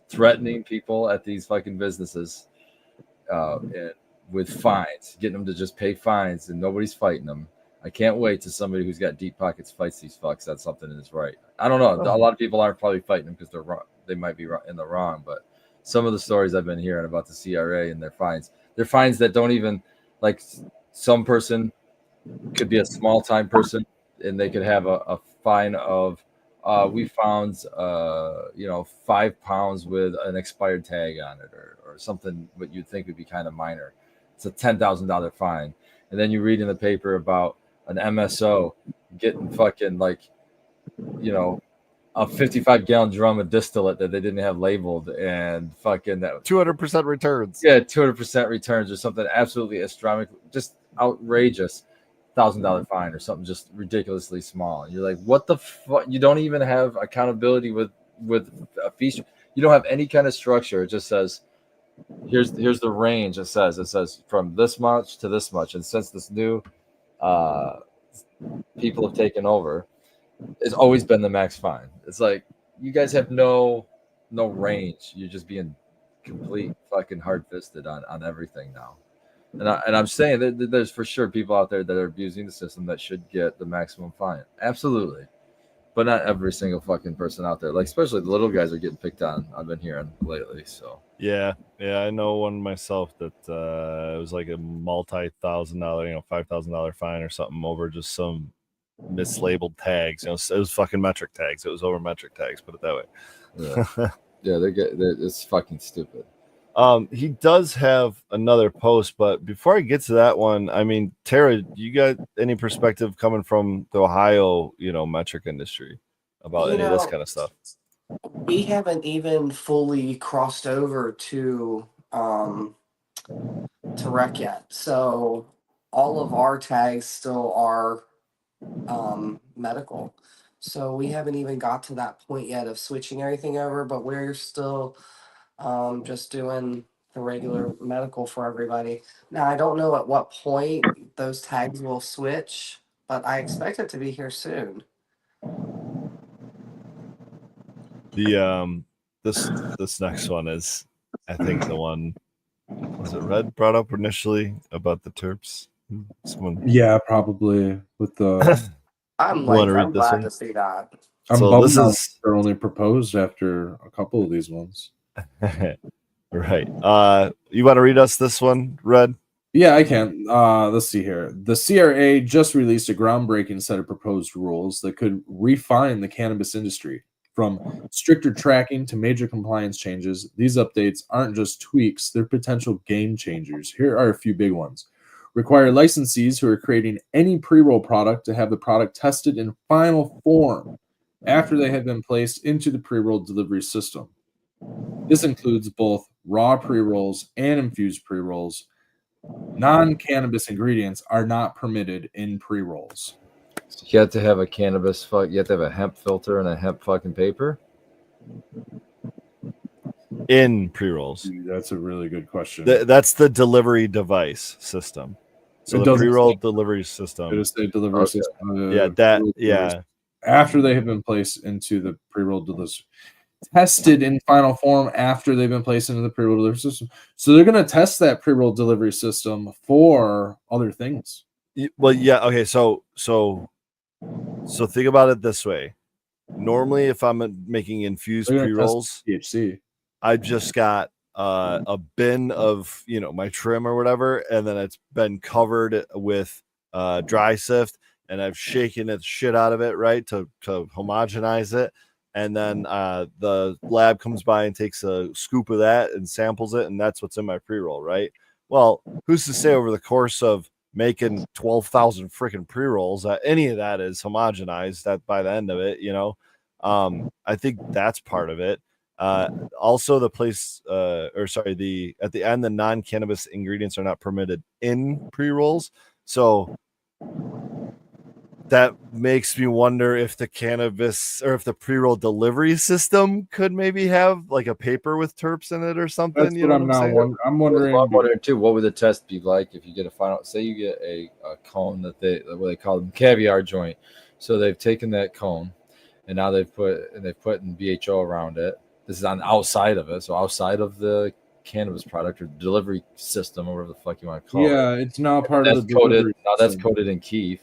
threatening people at these fucking businesses, and with fines, getting them to just pay fines, and nobody's fighting them. I can't wait till somebody who's got deep pockets fights these fucks. That's something that is right. I don't know. A lot of people aren't probably fighting them because they're wrong. They might be in the wrong, but some of the stories I've been hearing about the CRA and their fines that don't even, like, some person could be a small time person and they could have a fine of we found 5 pounds with an expired tag on it or something what you'd think would be kind of minor. It's a $10,000 fine. And then you read in the paper about an MSO getting fucking, like, you know, a 55-gallon drum of distillate that they didn't have labeled and fucking that 200% returns. Yeah, 200% returns or something absolutely astronomical, just outrageous. $1,000 fine or something just ridiculously small. And you're like, what the fuck? You don't even have accountability with a fee. You don't have any kind of structure. It just says, here's the range. It says from this much to this much. And since this new people have taken over, it's always been the max fine. It's like, you guys have no range. You're just being complete fucking hard-fisted on everything now. And I'm saying that there's for sure people out there that are abusing the system that should get the maximum fine. Absolutely. But not every single fucking person out there. Like, especially the little guys are getting picked on. I've been hearing lately. So yeah, I know one myself that it was like a multi-$1,000, $5,000 fine or something over just some mislabeled tags. It was fucking metric tags. It was over metric tags. Put it that way. Yeah, it's fucking stupid. He does have another post, but before I get to that one, I mean, Tara, you got any perspective coming from the Ohio, metric industry about any of this kind of stuff? We haven't even fully crossed over to rec yet, so all of our tags still are medical. So we haven't even got to that point yet of switching everything over, but we're still just doing the regular medical for everybody. Now, I don't know at what point those tags will switch, but I expect it to be here soon. The this next one is, I think, the one, was it Red brought up initially about the terps? Yeah, probably with the. I'm glad to see that. They're only proposed after a couple of these ones. Right. You want to read us this one, Red? Yeah, I can. Let's see here. The CRA just released a groundbreaking set of proposed rules that could refine the cannabis industry. From stricter tracking to major compliance changes, these updates aren't just tweaks, they're potential game changers. Here are a few big ones. Require licensees who are creating any pre-roll product to have the product tested in final form after they have been placed into the pre-roll delivery system. This includes both raw pre-rolls and infused pre-rolls. Non-cannabis ingredients are not permitted in pre-rolls. So you have to have a cannabis you have to have a hemp filter and a hemp fucking paper? In pre-rolls. That's a really good question. That's the delivery device system. So It the doesn't pre-roll say- delivery It system. is a delivery Okay. system. Yeah, that yeah. After they have been placed into the pre-roll delivery, tested in final form after they've been placed into the pre-roll delivery system. So they're going to test that pre-roll delivery system for other things. Well, yeah. Okay. So think about it this way. Normally, if I'm making infused They're going to pre-rolls, test THC. I've just got a bin of my trim or whatever, and then it's been covered with dry sift, and I've shaken the shit out of it, right, to homogenize it, and then the lab comes by and takes a scoop of that and samples it, and that's what's in my pre-roll, right? Well, who's to say over the course of making 12,000 freaking pre-rolls that any of that is homogenized that by the end of it, I think that's part of it. Also the place at the end, the non-cannabis ingredients are not permitted in pre-rolls. So that makes me wonder if the cannabis or if the pre-roll delivery system could maybe have like a paper with terps in it or something. That's what I'm now saying? wondering. I'm wondering. Well, I'm wondering too, what would the test be like if you get a final? Say you get a cone that what they call them caviar joint. So they've taken that cone, and now they've put in BHO around it. This is on the outside of it, so outside of the cannabis product or delivery system or whatever the fuck you want to call it. Yeah, it's now part of That's the coated. delivery Now that's system. coated in keef.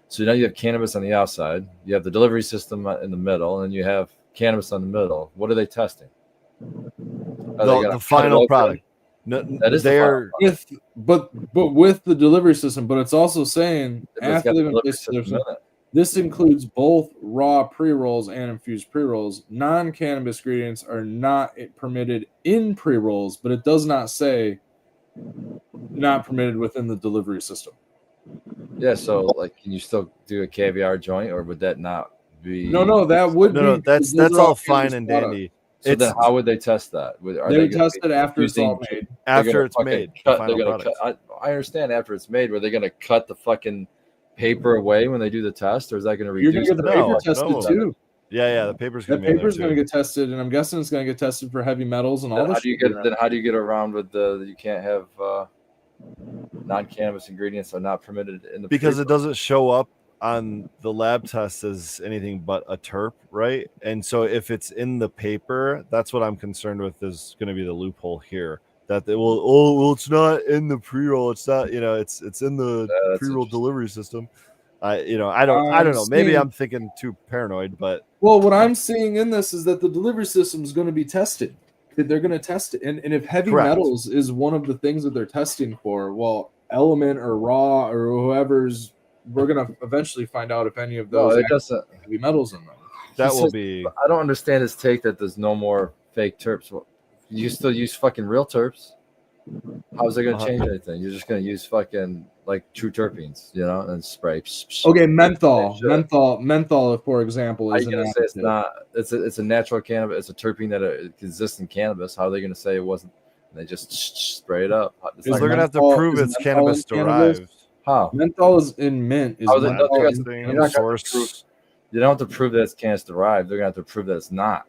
So now you have cannabis on the outside. You have the delivery system in the middle, and you have cannabis on the middle. What are they testing? Are they gonna The cut it final open? product. No, That is the they're But with the delivery system, but it's also saying It's after got they've the been delivery placed in their system system, in it. this includes both raw pre-rolls and infused pre-rolls. Non-cannabis ingredients are not permitted in pre-rolls, but it does not say not permitted within the delivery system. Yeah, so like, can you still do a caviar joint, or would that not be? No, that would no, be because those that's are all fine cannabis and products. dandy. So It's then, how would they test that? Are They would gonna test be it after it's all using- made. they're after gonna it's fucking made. The Cut, final they're gonna product. cut. I understand after it's made. Were they gonna cut the fucking paper away when they do the test, or is that gonna You're reduce? gonna get the No, paper tested no. too. Yeah, the paper's gonna That be in there paper's going to too. get tested, and I'm guessing it's going to get tested for heavy metals and all Then this. how do you get around with you can't have non-cannabis ingredients are not permitted in the Because it pre-roll? doesn't show up on the lab test as anything but a terp, right? And so if it's in the paper, that's what I'm concerned with is going to be the loophole here. That they will, it's not in the pre-roll. It's not, it's in the that's pre-roll interesting. delivery system. I don't know. Maybe I'm thinking too paranoid, but Well, what I'm seeing in this is that the delivery system is going to be tested. They're going to test it, and if heavy Correct. metals is one of the things that they're testing for, well, Element or Raw or whoever's, we're going to eventually find out if any of No, those it doesn't. have heavy metals in them. that He will says- be I don't understand his take that there's no more fake terps. Well, you still use fucking real terps. How is it going to change anything? You're just going to use fucking like true terpenes, and spray. Okay, menthol, Sure. menthol, for example, How are is you an going to say it's additive. not? It's a natural cannabis. It's a terpene that exists in cannabis. How are they going to say it wasn't? They just spray it up. It's because not they're gonna have to menthol- prove is it's menthol cannabis in cannabis? derived. how. Menthol is in mint. Is How is it- menthol they're in testing, You're cannabis? not gonna source. prove- You don't have to prove that it's cannabis derived. They're going to have to prove that it's not.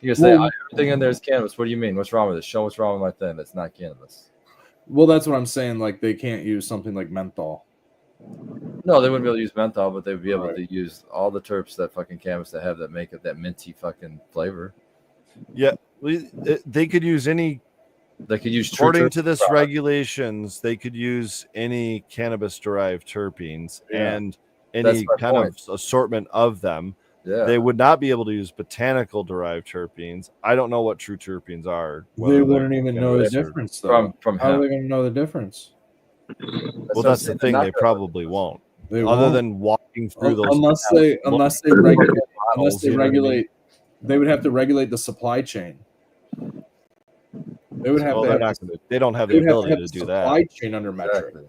You can say Well- everything in there is cannabis. What do you mean? What's wrong with it? Show what's wrong with my thing. That's not cannabis. Well, that's what I'm saying. Like they can't use something like menthol. No, they wouldn't be able to use menthol, but they'd be able Right. to use all the terps that fucking cannabis that make it that minty fucking flavor. Yeah, they could use any. They could use true According terp to this product. regulations, they could use any cannabis-derived terpenes Yeah. and That's any my kind point. of assortment of them. Yeah, They would not be able to use botanical-derived terpenes. I don't know what true terpenes are. They whether they're wouldn't even know the cannabis or- difference, though. from How are hemp. they going to know the difference? Well, that's the thing. They probably won't. They Other won't. than walking through those, unless they bottles, regulate, they would have to regulate the supply chain. They would have Well, to they're have, not going to. They don't have they the would have ability the to do supply that. chain under metric. Exactly.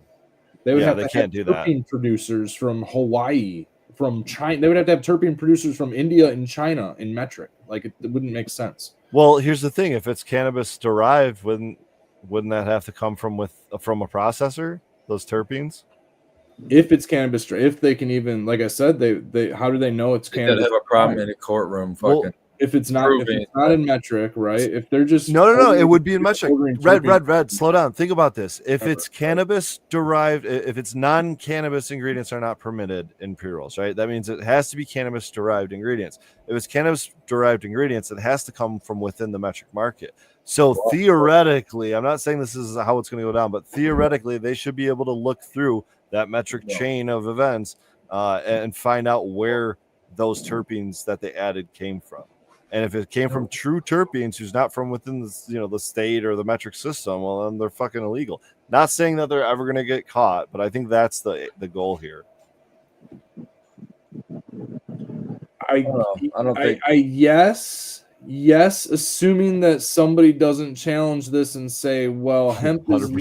They would Yeah, have they to can't have do that. terpene producers from Hawaii, from China. They would have to have terpene producers from India and China in metric. Like it wouldn't make sense. Well, here's the thing: if it's cannabis derived, wouldn't that have to come from a processor? Those terpenes. If it's cannabis, if they can even, like I said, they how do they know it's They'd cannabis? have a problem in a courtroom. Fucking if it's not in metric, right? If they're just no, it would be in metric. Red, terpenes. slow down. Think about this. If it's cannabis derived, if it's non-cannabis ingredients are not permitted in pre-rolls, right? That means it has to be cannabis derived ingredients. If it's cannabis derived ingredients, it has to come from within the metric market. So theoretically, I'm not saying this is how it's going to go down, but theoretically, they should be able to look through that metric chain of events and find out where those terpenes that they added came from. And if it came from true terpenes who's not from within the, the state or the metric system, well, then they're fucking illegal. Not saying that they're ever going to get caught, but I think that's the goal here. I don't think. Yes, assuming that somebody doesn't challenge this and say, well, hemp is 100%.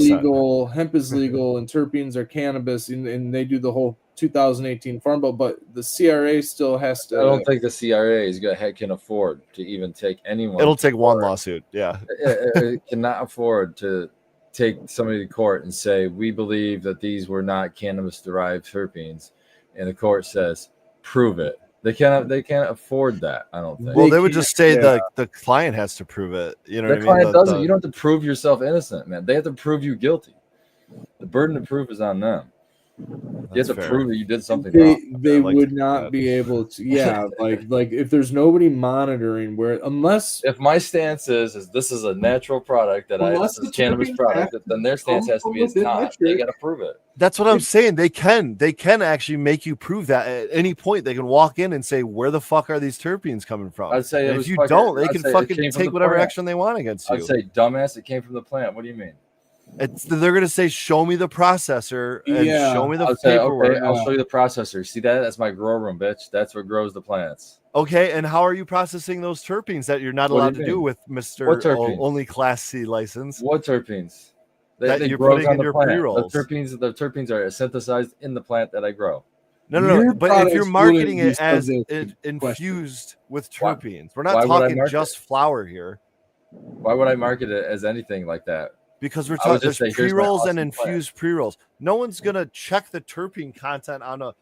legal, and terpenes are cannabis, and they do the whole 2018 Farm Bill, but the CRA still has to. I don't think the CRA can afford to even take anyone. It'll take one lawsuit. Yeah, it cannot afford to take somebody to court and say we believe that these were not cannabis-derived terpenes, and the court says prove it. They can't afford that. I don't think. Well, they would just say the client has to prove it. You know, the client doesn't. You don't have to prove yourself innocent, man. They have to prove you guilty. The burden of proof is on them. You have to prove that you did something wrong. They would not be able to. Yeah, like if there's nobody monitoring if my stance is this is a natural product this is cannabis product, then their stance has to be it's not. They got to prove it. That's what I'm saying. They can actually make you prove that at any point. They can walk in and say, where the fuck are these terpenes coming from? I'd say if you don't, they can fucking take whatever action they want against you. I'd say, dumbass, it came from the plant. What do you mean? They're gonna say, show me the processor and show me the paperwork. Okay, I'll show you the processor. See that? That's my grow room, bitch. That's what grows the plants. Okay, and how are you processing those terpenes that you're not allowed to do with Mr. Only Class C license? What terpenes? That you're putting in your pre-rolls. The terpenes are synthesized in the plant that I grow. No. But if you're marketing it as infused with terpenes, we're not talking just flower here. Why would I market it as anything like that? Because we're talking there's pre-rolls and infused pre-rolls. No one's gonna check the terpene content on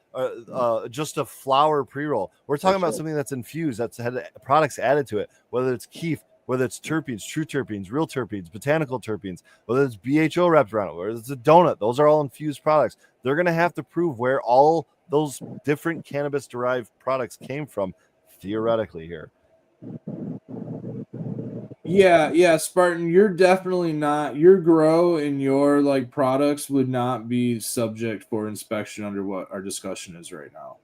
just a flower pre-roll. We're talking about something that's infused, that's had products added to it, whether it's keef, whether it's terpenes, true terpenes, real terpenes, botanical terpenes, whether it's BHO wrapped around it, whether it's a donut. Those are all infused products. They're gonna have to prove where all those different cannabis-derived products came from, theoretically here. Yeah, Spartan, you're definitely not. Your grow and your products would not be subject for inspection under what our discussion is right now.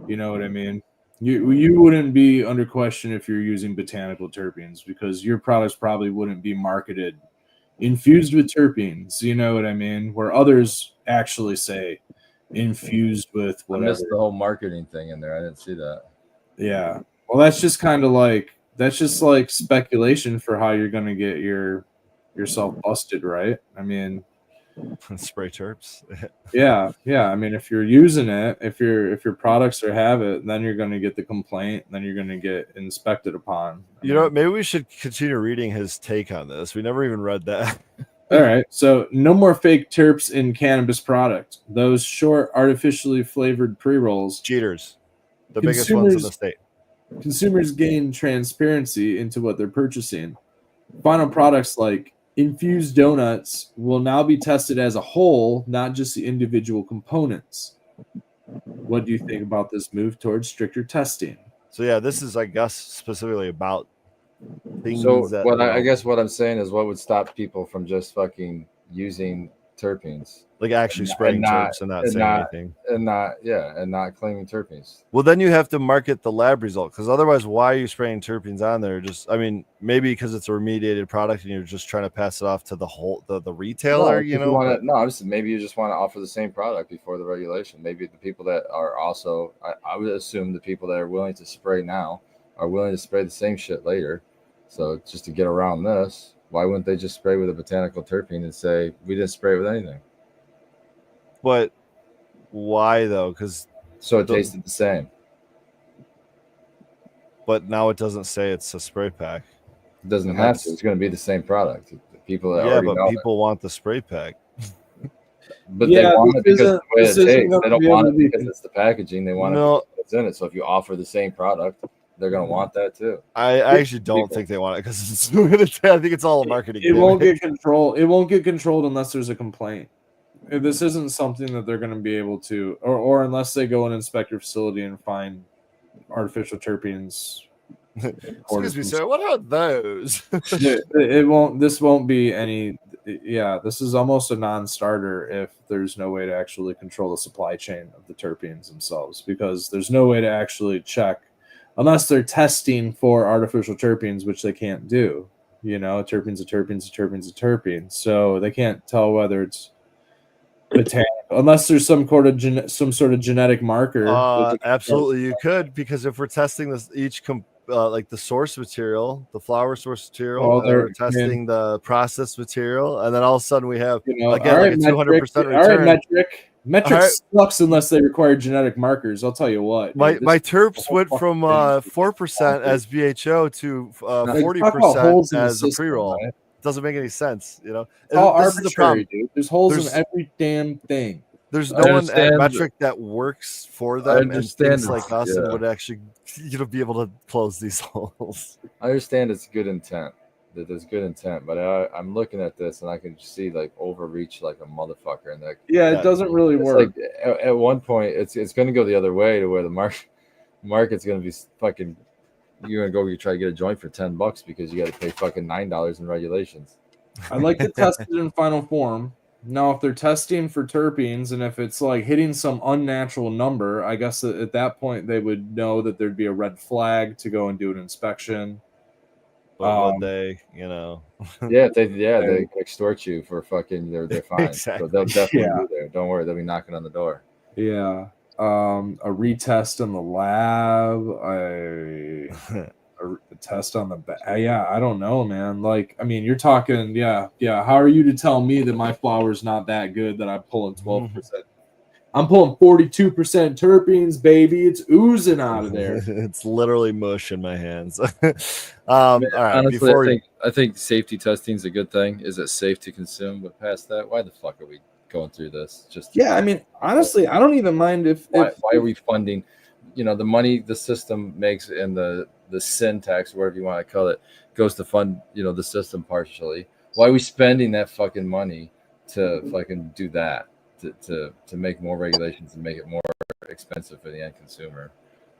You know what I mean? You wouldn't be under question if you're using botanical terpenes because your products probably wouldn't be marketed infused with terpenes. You know what I mean? Where others actually say infused with whatever. I missed the whole marketing thing in there. I didn't see that. Yeah. Well, that's just kind of that's just speculation for how you're going to get yourself busted, right? I mean, spray terps. yeah. I mean, if you're using it, if your products have it, then you're going to get the complaint. Then you're going to get inspected upon. You know what? Maybe we should continue reading his take on this. We never even read that. All right. So no more fake terps in cannabis product. Those short, artificially flavored pre-rolls. Cheaters. The biggest ones in the state. Consumers gain transparency into what they're purchasing. Final products like infused donuts will now be tested as a whole, not just the individual components. What do you think about this move towards stricter testing? So yeah, this is, I guess, specifically about things. So I guess what I'm saying is, what would stop people from just fucking using terpenes, like actually spraying terps and not saying anything, and not claiming terpenes? Well, then you have to market the lab result, because otherwise, why are you spraying terpenes on there? Maybe because it's a remediated product and you're just trying to pass it off to the retailer. Maybe you just want to offer the same product before the regulation. Maybe the people that are also, I would assume the people that are willing to spray now are willing to spray the same shit later. So just to get around this, why wouldn't they just spray with a botanical terpene and say we didn't spray it with anything? But why though? Because it tasted the same. But now it doesn't say it's a spray pack. It doesn't have to. It's going to be the same product. People people want the spray pack. But they want it because of the way it tastes. They don't want it because it's the packaging. They want it because it's in it. So if you offer the same product, they're gonna want that too. I actually don't think they want it because it's. I think it's all a marketing. It won't gimmick. get control. It won't get controlled unless there's a complaint. If this isn't something that they're going to be able to, or unless they go and inspect your facility and find artificial terpenes. Excuse me, sir. What are those? It won't. This won't be any. Yeah, this is almost a non-starter if there's no way to actually control the supply chain of the terpenes themselves, because there's no way to actually check unless they're testing for artificial terpenes, which they can't do. You know, terpenes, terpenes. So they can't tell whether it's botanical unless there's some sort of genetic marker. Absolutely, you could, because if we're testing this like the source material, the flower source material, we're testing the process material, and then all of a sudden we have again like a 200% return. All right, metric sucks unless they require genetic markers. I'll tell you what. My terps went from 4% as VHO to 40% as a pre-roll. Right? Doesn't make any sense, you know. It's all arbitrary, dude. There's holes in every damn thing. There's no one at Metric that works for them and things like us and would actually, be able to close these holes. I understand it's good intent. That there's good intent, but I'm looking at this and I can see like overreach like a motherfucker, and it doesn't really work. Like, at one point, it's going to go the other way to where the market's going to be fucking. You're gonna go try to get a joint for $10 because you got to pay fucking $9 in regulations. I'd like to test it in final form. Now, if they're testing for terpenes and if it's like hitting some unnatural number, I guess at that point they would know that there'd be a red flag to go and do an inspection. But would they, they extort you for fucking they're fine. Exactly. So they'll definitely be there. Don't worry, they'll be knocking on the door. Yeah. A retest in the lab, a test on the back. Yeah, I don't know, man. Like, I mean, you're talking, yeah. How are you to tell me that my flower's not that good that I'm pulling 12%? I'm pulling 42% terpenes, baby. It's oozing out of there. It's literally mush in my hands. All right. Honestly, I think safety testing is a good thing. Is it safe to consume? But past that, why the fuck are we going through this? I mean, honestly, I don't even mind why are we funding? The money the system makes and the syntax, whatever you want to call it, goes to fund the system partially. Why are we spending that fucking money to fucking do that? To make more regulations and make it more expensive for the end consumer.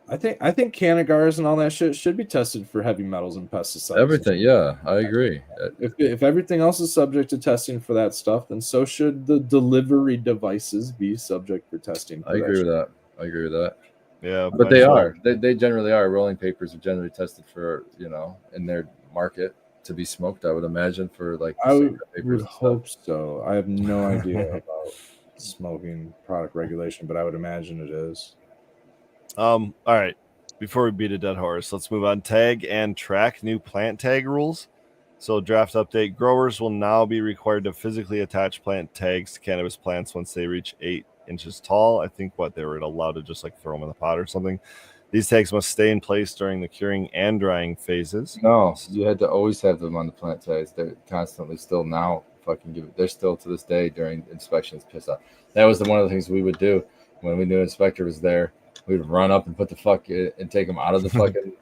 I think canagars and all that shit should be tested for heavy metals and pesticides. Everything, yeah, I agree. If everything else is subject to testing for that stuff, then so should the delivery devices be subject for testing. I agree with that. Yeah, but they are. They generally are. Rolling papers are generally tested for in their market to be smoked. I would imagine for like. I would hope so. I have no idea about smoking product regulation, but I would imagine it is. All right, before we beat a dead horse, let's move on. Tag and track new plant tag rules. So draft update: growers will now be required to physically attach plant tags to cannabis plants once they reach 8 inches tall. I think they were allowed to just like throw them in the pot or something. These tags must stay in place during the curing and drying phases. No, you had to always have them on the plant tags. They're constantly still now fucking give it. They're still to this day during inspections pissed off. That was one of the things we would do when we knew an inspector was there. We'd run up and put the fuck and take them out of the fucking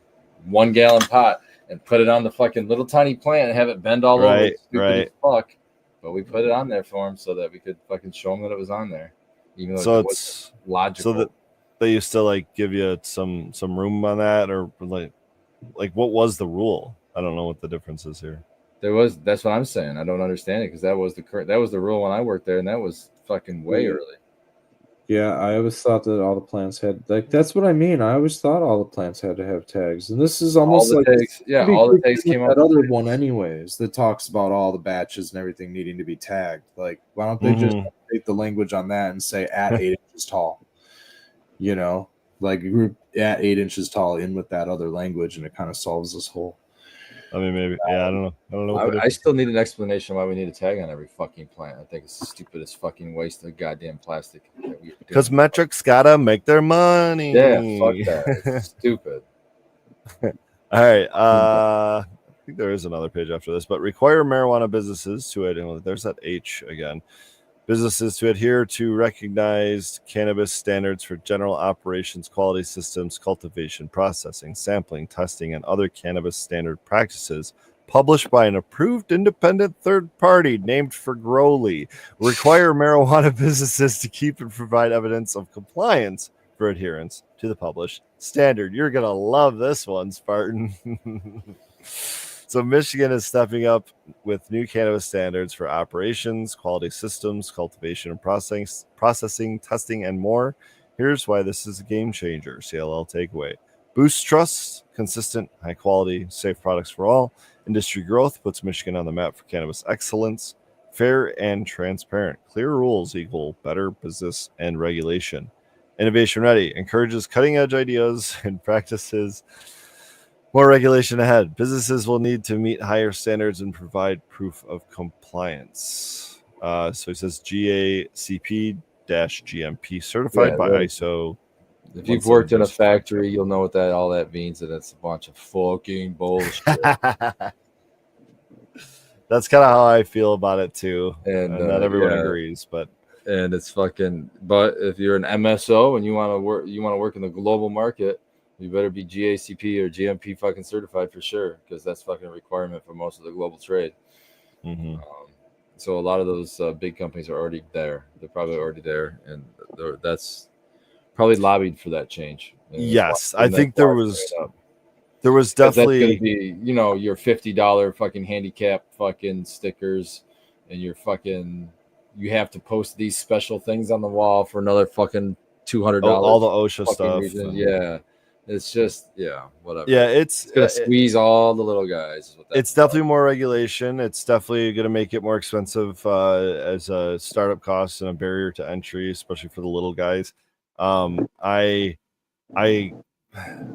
1 gallon pot and put it on the fucking little tiny plant and have it bend all over. Stupid as fuck. But we put it on there for them so that we could fucking show them that it was on there. Even though it's logical. So that they used to like give you some room on that, or like what was the rule? I don't know what the difference is here. That's what I'm saying. I don't understand it because that was the rule when I worked there, and that was fucking way early. Yeah, I always thought that all the plants had that's what I mean. I always thought all the plants had to have tags, and this is almost all the tags came up. That other one, anyways, that talks about all the batches and everything needing to be tagged. Like, why don't they just take the language on that and say at 8 inches tall? Like group at 8 inches tall in with that other language, and it kind of solves this whole. I mean, maybe. Yeah, I don't know. I still need an explanation why we need a tag on every fucking plant. I think it's the stupidest fucking waste of goddamn plastic. Because Metric's gotta make their money. Yeah, fuck that. It's stupid. All right. I think there is another page after this, but require marijuana businesses to there's that H again. Businesses to adhere to recognized cannabis standards for general operations, quality systems, cultivation, processing, sampling, testing, and other cannabis standard practices published by an approved independent third party named for Growly require marijuana businesses to keep and provide evidence of compliance for adherence to the published standard. You're going to love this one, Spartan. So Michigan is stepping up with new cannabis standards for operations, quality systems, cultivation and processing, testing, and more. Here's why this is a game changer. CLL takeaway. Boosts trust, consistent, high quality, safe products for all. Industry growth puts Michigan on the map for cannabis excellence. Fair and transparent. Clear rules equal better business and regulation. Innovation ready. Encourages cutting edge ideas and practices. More regulation ahead. Businesses will need to meet higher standards and provide proof of compliance. So he says GACP-GMP certified by ISO. If you've worked in a factory, you'll know what all that means, and it's a bunch of fucking bullshit. That's kind of how I feel about it too, and not everyone agrees, but it's fucking. But if you're an MSO and you want to work in the global market, you better be GACP or GMP fucking certified for sure, because that's fucking a requirement for most of the global trade. Mm-hmm. So a lot of those big companies are already there. They're probably already there, and that's probably lobbied for that change. Yes, I think there was definitely that's going to be, your $50 fucking handicap fucking stickers, and you have to post these special things on the wall for another fucking $200. All the OSHA stuff. Yeah. It's just, whatever. Yeah, it's going to squeeze all the little guys. It's definitely more regulation. It's definitely going to make it more expensive as a startup cost and a barrier to entry, especially for the little guys. I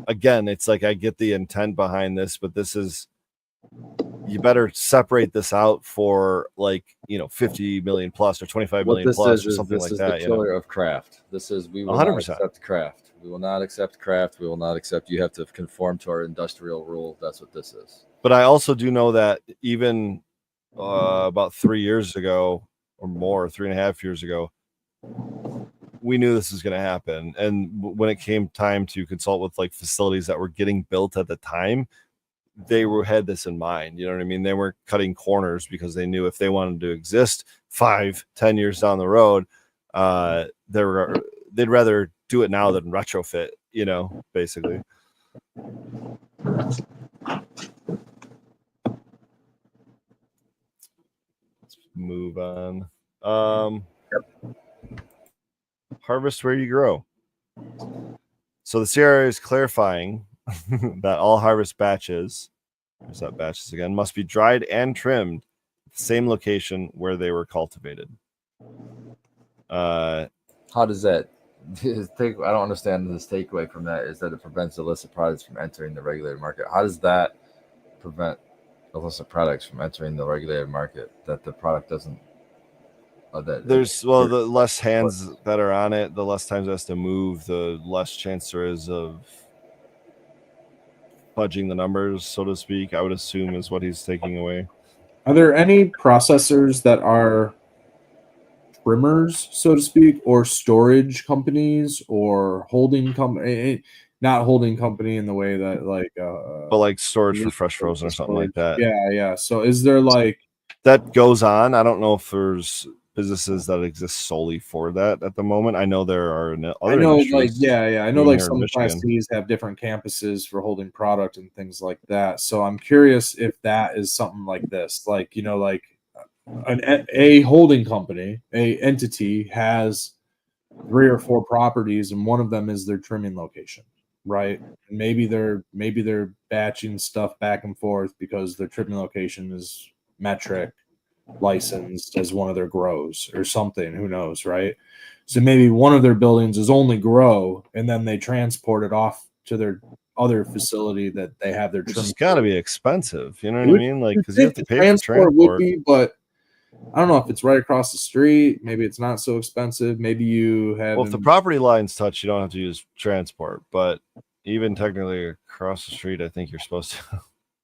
again, it's like I get the intent behind this, but you better separate this out for 50 million plus or 25 million plus or something like that. This is the killer of craft. We will 100%. Not accept craft. We will not accept craft. We will not accept. You have to conform to our industrial rule. That's what this is. But I also do know that even about 3 years ago or more, 3.5 years ago, we knew this was going to happen. And when it came time to consult with facilities that were getting built at the time, they had this in mind. You know what I mean? They weren't cutting corners because they knew if they wanted to exist 5-10 years down the road, they'd rather do it now than retrofit, basically. Let's move on. Harvest where you grow. So the CRA is clarifying that all harvest batches, there's that batches again, must be dried and trimmed at the same location where they were cultivated. How does that? I don't understand this takeaway from that is that it prevents illicit products from entering the regulated market. How does that prevent illicit products from entering the regulated market? That the product doesn't. The less hands that are on it, the less times it has to move, the less chance there is of fudging the numbers, so to speak, I would assume is what he's taking away. Are there any processors that are trimmers, so to speak, or storage companies or holding company? Not holding company in the way that but storage for fresh frozen or something like that. Yeah. So is there that goes on? I don't know if there's businesses that exist solely for that at the moment. I know there are other industries. I know some Class Cs have different campuses for holding product and things like that. So I'm curious if that is something like this, a holding company, a entity has 3 or 4 properties, and one of them is their trimming location, right? And maybe they're batching stuff back and forth because their trimming location is metric licensed as one of their grows or something, who knows, right? So maybe one of their buildings is only grow, and then they transport it off to their other facility that they have their trim. It's got to be expensive, you know what I mean? Because you have to pay for transport. Would be, but I don't know if it's right across the street. Maybe it's not so expensive. Maybe you have. Well, if the property lines touch, you don't have to use transport. But even technically across the street, I think you're supposed to.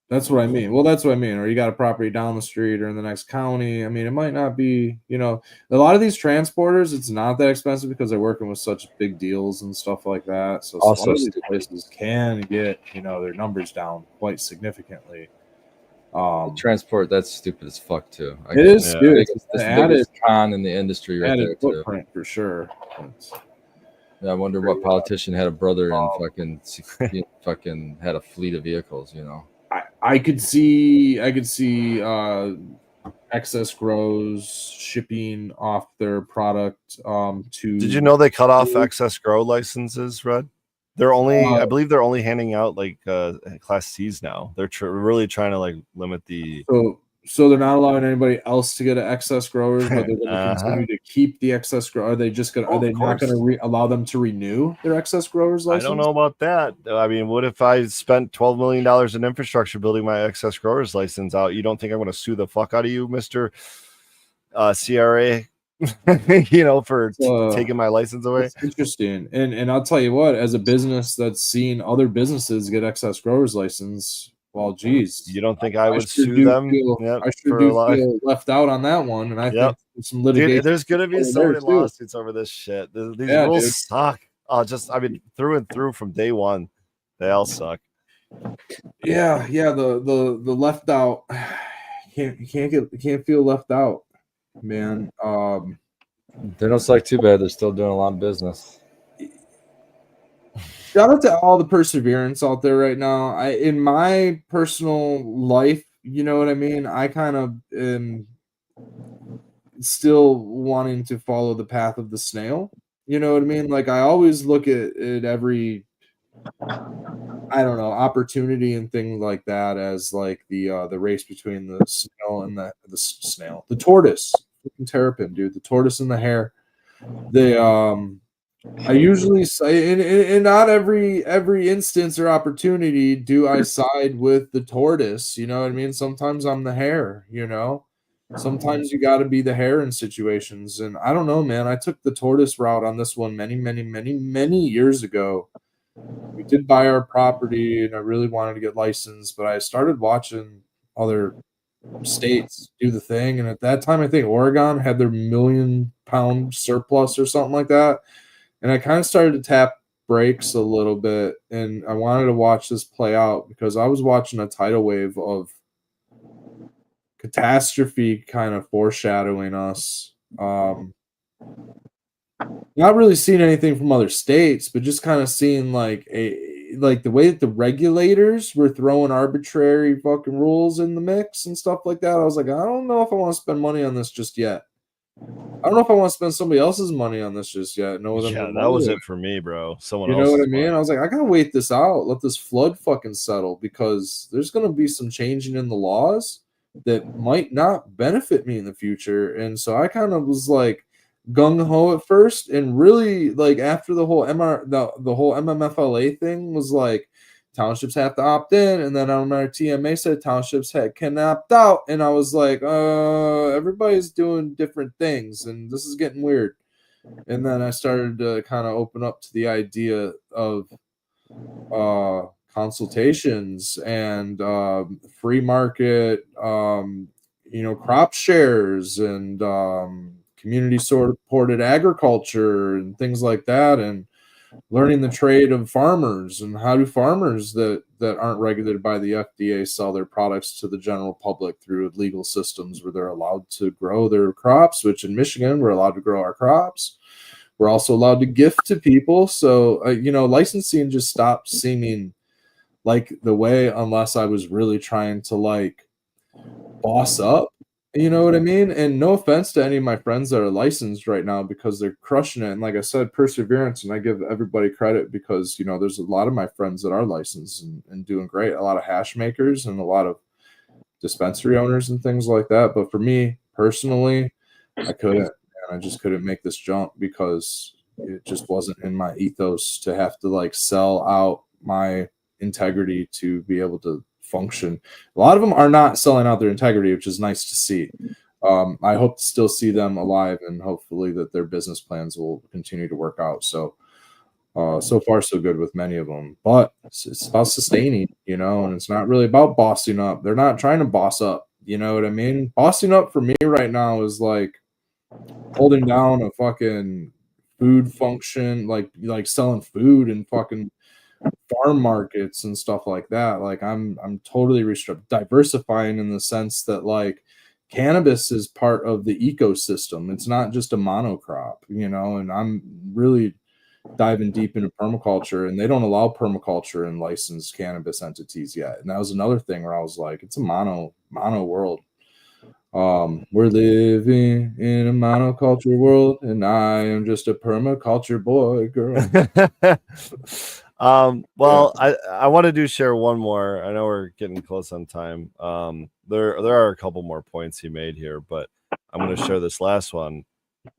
That's what I mean. Well, that's what I mean. Or you got a property down the street or in the next county. I mean, it might not be, a lot of these transporters, it's not that expensive because they're working with such big deals and stuff like that. So a lot of these places can get, their numbers down quite significantly. Transport, that's stupid as fuck too. It is stupid. It's the biggest con in the industry right there too. Footprint for sure. Yeah, I wonder what politician had a brother and fucking had a fleet of vehicles. I could see excess grows shipping off their product to. Did you know they cut off excess grow licenses, Red? They're only, I believe they're only handing out like Class C's now. They're really trying to like limit the. So they're not allowing anybody else to get an excess growers, but they're going to continue to keep the excess grow. Are they just going? Are they not going to allow them to renew their excess growers license? I don't know about that. I mean, what if I spent $12 million in infrastructure building my excess growers license out? You don't think I'm going to sue the fuck out of you, Mr. CRA? For taking my license away. It's interesting, and I'll tell you what, as a business that's seen other businesses get excess growers license, well, geez, you don't think I would sue them? I sure do feel left out on that one, and I think some litigation. Dude, there's gonna be so many lawsuits over this shit. These rules suck. Through and through from day one, they all suck. Yeah, the left out. You can't feel left out, man. They don't suck too bad. They're still doing a lot of business. Shout out to all the perseverance out there right now. In my personal life, you know what I mean? I kind of am still wanting to follow the path of the snail. You know what I mean? Like I always look at every, I don't know, opportunity and things like that as like the race between the snail and the tortoise. Freaking terrapin, dude. The tortoise and the hare. I usually say in not every instance or opportunity do I side with the tortoise. You know what I mean? Sometimes I'm the hare, Sometimes you got to be the hare in situations. And I don't know, man. I took the tortoise route on this one many years ago. We did buy our property and I really wanted to get licensed, but I started watching other states do the thing. And at that time, I think Oregon had their £1 million surplus or something like that. And I kind of started to tap brakes a little bit, and I wanted to watch this play out because I was watching a tidal wave of catastrophe kind of foreshadowing us. Not really seeing anything from other states, but just kind of seeing like the way that the regulators were throwing arbitrary fucking rules in the mix and stuff like that. I was like, I don't know if I want to spend money on this just yet. I don't know if I want to spend somebody else's money on this just yet. That was it for me, bro. You know what I mean? I was like, I gotta wait this out. Let this flood fucking settle because there's gonna be some changing in the laws that might not benefit me in the future. And so I kind of was like gung ho at first, and really like after the whole the whole MMFLA thing was like townships have to opt in, and then on our TMA said townships can opt out, and I was like, everybody's doing different things, and this is getting weird. And then I started to kind of open up to the idea of consultations and free market, crop shares and community supported agriculture and things like that, and learning the trade of farmers and how do farmers that aren't regulated by the FDA sell their products to the general public through legal systems where they're allowed to grow their crops, which in Michigan, we're allowed to grow our crops. We're also allowed to gift to people. So, licensing just stopped seeming like the way unless I was really trying to like boss up. You know what I mean? And no offense to any of my friends that are licensed right now because they're crushing it. And like I said, perseverance. And I give everybody credit because, there's a lot of my friends that are licensed and doing great. A lot of hash makers and a lot of dispensary owners and things like that. But for me personally, I couldn't. And I just couldn't make this jump because it just wasn't in my ethos to have to like sell out my integrity to be able to function. A lot of them are not selling out their integrity, which is nice to see. I hope to still see them alive and hopefully that their business plans will continue to work out. So So far, so good with many of them, but it's about sustaining, and it's not really about bossing up. They're not trying to boss up. You know what I mean? Bossing up for me right now is like holding down a fucking food function, like selling food and fucking farm markets and stuff like that. Like I'm totally diversifying in the sense that like cannabis is part of the ecosystem. It's not just a monocrop, and I'm really diving deep into permaculture, and they don't allow permaculture in licensed cannabis entities yet. And that was another thing where I was like, it's a mono world. We're living in a monoculture world, and I am just a permaculture boy, girl. Well, I want to share one more. I know we're getting close on time. There are a couple more points he made here, but I'm going to share this last one,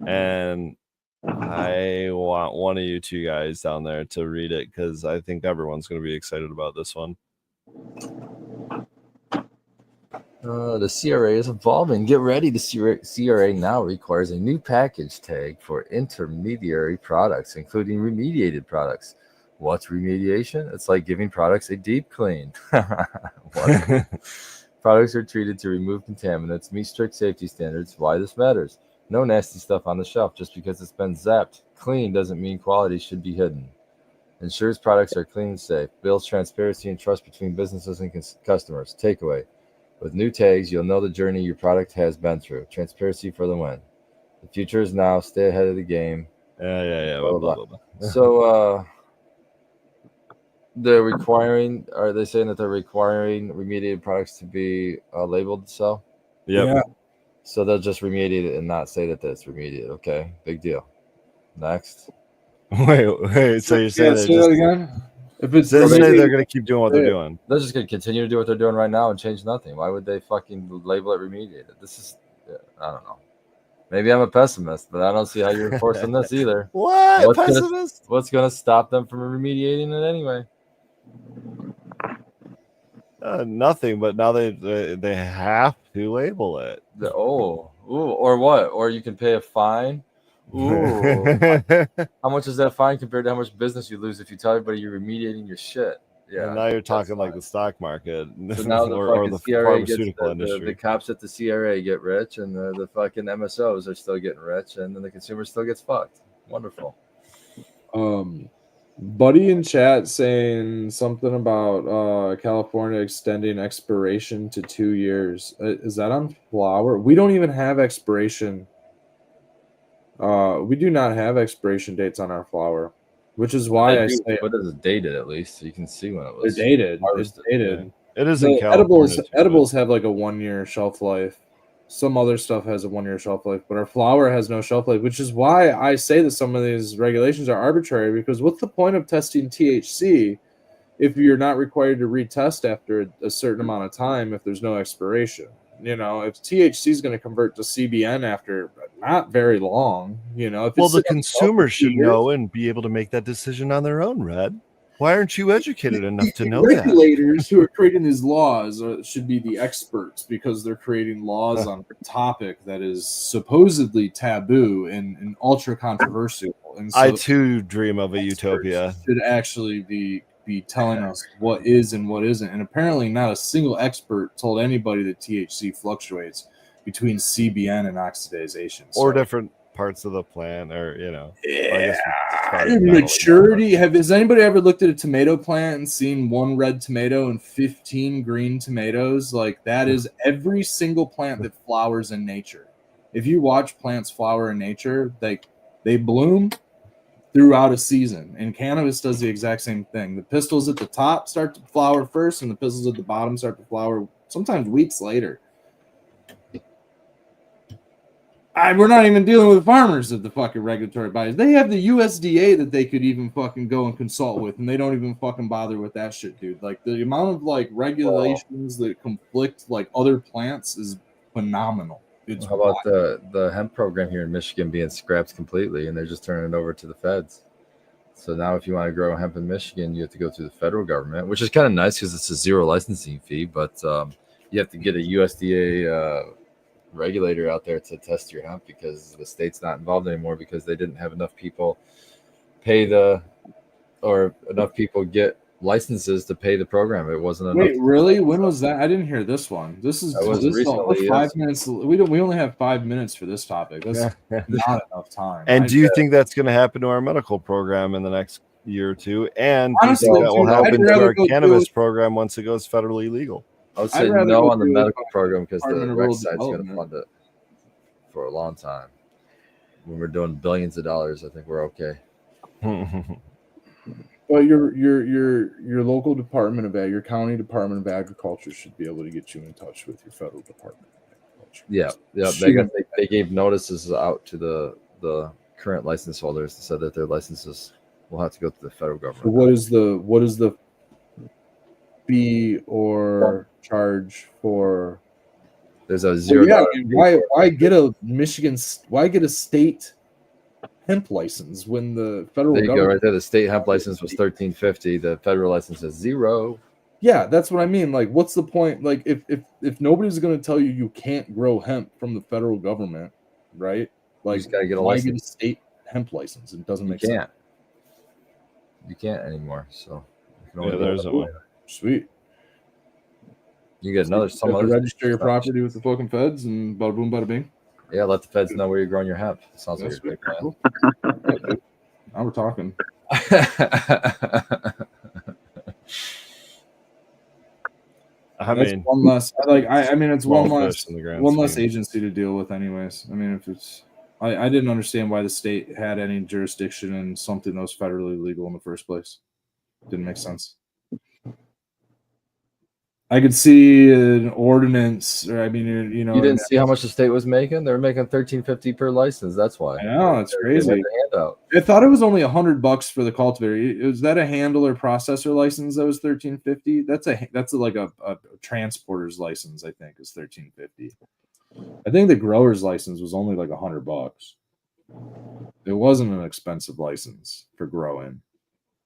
and I want one of you two guys down there to read it because I think everyone's going to be excited about this one. The CRA is evolving. Get ready. The CRA now requires a new package tag for intermediary products, including remediated products. What's remediation? It's like giving products a deep clean. Products are treated to remove contaminants, meet strict safety standards. Why this matters? No nasty stuff on the shelf. Just because it's been zapped clean doesn't mean quality should be hidden. Ensures products are clean and safe. Builds transparency and trust between businesses and customers. Takeaway. With new tags, you'll know the journey your product has been through. Transparency for the win. The future is now. Stay ahead of the game. Yeah. Blah, blah, blah. So, they're requiring. Are they saying that they're requiring remediated products to be labeled? So, yeah. So they'll just remediate it and not say that it's remediated. Okay, big deal. Next. Wait. So you're saying say that again? If it's they're going to keep doing what they're doing. They're just going to continue to do what they're doing right now and change nothing. Why would they fucking label it remediated? This is, I don't know. Maybe I'm a pessimist, but I don't see how you're enforcing this either. What? Pessimist? What's going to stop them from remediating it anyway? Nothing, but now they have to label it. Or what? Or you can pay a fine. Ooh. How much is that fine compared to how much business you lose if you tell everybody you're remediating your shit? Yeah. And now you're talking like the stock market, so now or the pharmaceutical industry. The cops at the CRA get rich, and the fucking MSOs are still getting rich, and then the consumer still gets fucked. Wonderful. Buddy in chat saying something about California extending expiration to 2 years. Is that on flour? We don't even have expiration. We do not have expiration dates on our flour, which is why I say. But it's dated at least, so you can see when it was. They're dated. It's dated. Yeah. It is in California. Edibles have like a 1 year shelf life. Some other stuff has a 1 year shelf life, but our flour has no shelf life, which is why I say that some of these regulations are arbitrary. Because what's the point of testing THC if you're not required to retest after a certain amount of time if there's no expiration? If THC is going to convert to CBN after not very long, if the consumer should know and be able to make that decision on their own, Red. Why aren't you educated enough to know that? Regulators who are creating these laws should be the experts because they're creating laws on a topic that is supposedly taboo and ultra controversial. And so I too dream of a utopia. Should actually be telling us what is and what isn't. And apparently not a single expert told anybody that THC fluctuates between CBN and oxidization. Or different parts of the plant, or maturity. Has anybody ever looked at a tomato plant and seen one red tomato and 15 green tomatoes? Like that is every single plant that flowers in nature. If you watch plants flower in nature, they bloom throughout a season, and cannabis does the exact same thing. The pistils at the top start to flower first, and the pistils at the bottom start to flower sometimes weeks later. We're not even dealing with farmers at the fucking regulatory bodies. They have the USDA that they could even fucking go and consult with, and they don't even fucking bother with that shit, dude. Like the amount of like regulations that conflict like other plants is phenomenal. How about the hemp program here in Michigan being scrapped completely, and they're just turning it over to the feds? So now if you want to grow hemp in Michigan, you have to go through the federal government, which is kind of nice because it's a zero licensing fee, but you have to get a USDA regulator out there to test your hemp because the state's not involved anymore because they didn't have enough people pay the or enough people get licenses to pay the program. It wasn't enough. Wait, really? When was that? I didn't hear this one. This is That was this recently, we're 5 yes. minutes. We only have 5 minutes for this topic. That's not enough time. And do you think that's going to happen to our medical program in the next year or two? And Honestly, do you think that will dude, happen I'd to rather our go cannabis do- program once it goes federally legal? I would I'd say rather no go on the do medical program because Department the of rec Rural side's going to Development. fund it for a long time. When we're doing billions of dollars, I think we're okay. But your local Department of your county Department of Agriculture should be able to get you in touch with your federal Department of Agriculture. Yeah. They gave notices out to the current license holders that said that their licenses will have to go to the federal government. So what is the fee or charge for? There's a $0. Well, yeah, why get a state hemp license when the federal There you go, government? right there. The state hemp license was $13.50. The federal license is $0. Yeah, that's what I mean. Like, what's the point? Like, if nobody's going to tell you can't grow hemp from the federal government, right? Like, just gotta get a why license. get a state hemp license? It doesn't You make sense. can't. You can't anymore. So you can Yeah, only there's a way. Sweet. You get another You have to register your property with the fucking feds and bada boom, bada bing. Yeah, let the feds know where you're growing your hemp. Sounds like That's a great plan. cool. Now we're talking. I That's mean, one less. I mean, it's small one fish less. in the grand One less scheme. agency to deal with, anyways. I mean, if it's, I didn't understand why the state had any jurisdiction in something that was federally legal in the first place. Didn't make sense. I could see an ordinance, or I mean, you know, You didn't see how much the state was making? They were making $13.50 per license. That's why. I know, it's They crazy. let the handout. I thought it was only $100 for the cultivator. Is that a handler processor license that was $13.50? That's like a transporter's license. I think is $13.50. I think the grower's license was only like $100. It wasn't an expensive license for growing,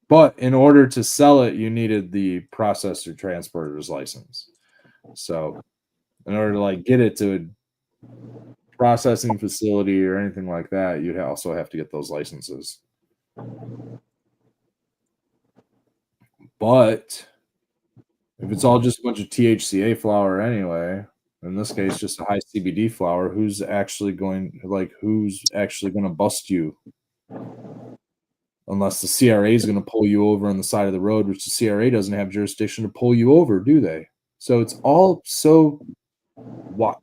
but in order to sell it, you needed the processor transporter's license. So, in order to like get it to a processing facility or anything like that, you'd also have to get those licenses. But if it's all just a bunch of THCA flower anyway, in this case just a high CBD flower, who's actually going to bust you? Unless the CRA is going to pull you over on the side of the road, which the CRA doesn't have jurisdiction to pull you over, do they? So it's all so what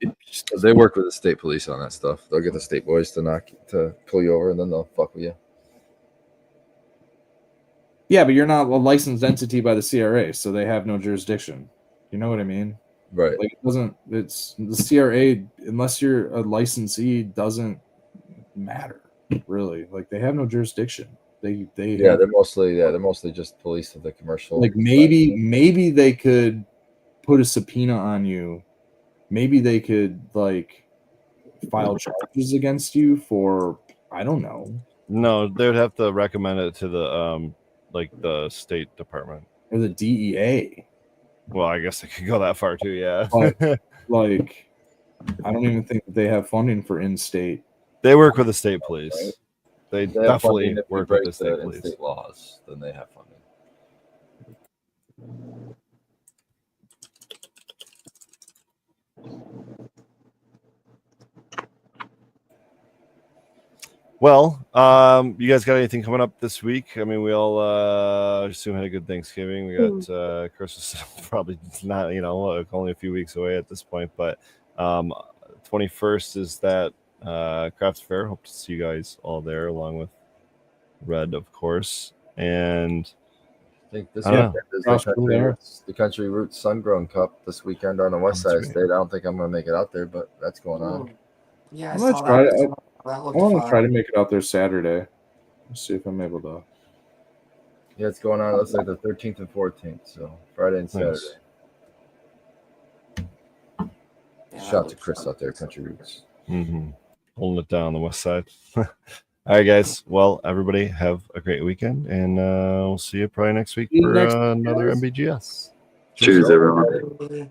They work with the state police on that stuff. They'll get the state boys to pull you over, and then they'll fuck with you. Yeah, but you're not a licensed entity by the CRA, so they have no jurisdiction. You know what I mean? Right. Like it's the CRA, unless you're a licensee, doesn't matter really. Like they have no jurisdiction. They're mostly just police of the commercial. like maybe they could put a subpoena on you. Maybe they could like file charges against you for, I don't know. No, they would have to recommend it to the like the State Department or the DEA. Well, I guess they could go that far too. Yeah, but, like I don't even think that they have funding for in-state. They work with the state police. Right. They They have definitely funding. If you work break with the state the police. in-state laws, then they have funding. Well, you guys got anything coming up this week? I mean, we all assume had a good Thanksgiving. We got Christmas, probably not, only a few weeks away at this point. But 21st is that craft fair. Hope to see you guys all there, along with Red, of course. And I think this I weekend is the Country Roots Sun-Grown Cup this weekend on the west side of the state. I don't think I'm going to make it out there, but that's going on. Yeah, I I'm saw gonna try that. it. That I looked want to fun. try to make it out there Saturday. Let's see if I'm able to. Yeah, it's going on. It looks like the 13th and 14th, so Friday and Saturday. Nice. Yeah, Shout that out to looked Chris fun. out there, Country Roots. Holding it down on the west side. All right, guys. Well, everybody have a great weekend, and we'll see you probably next week for another MBGS. Cheers, everyone. Bye.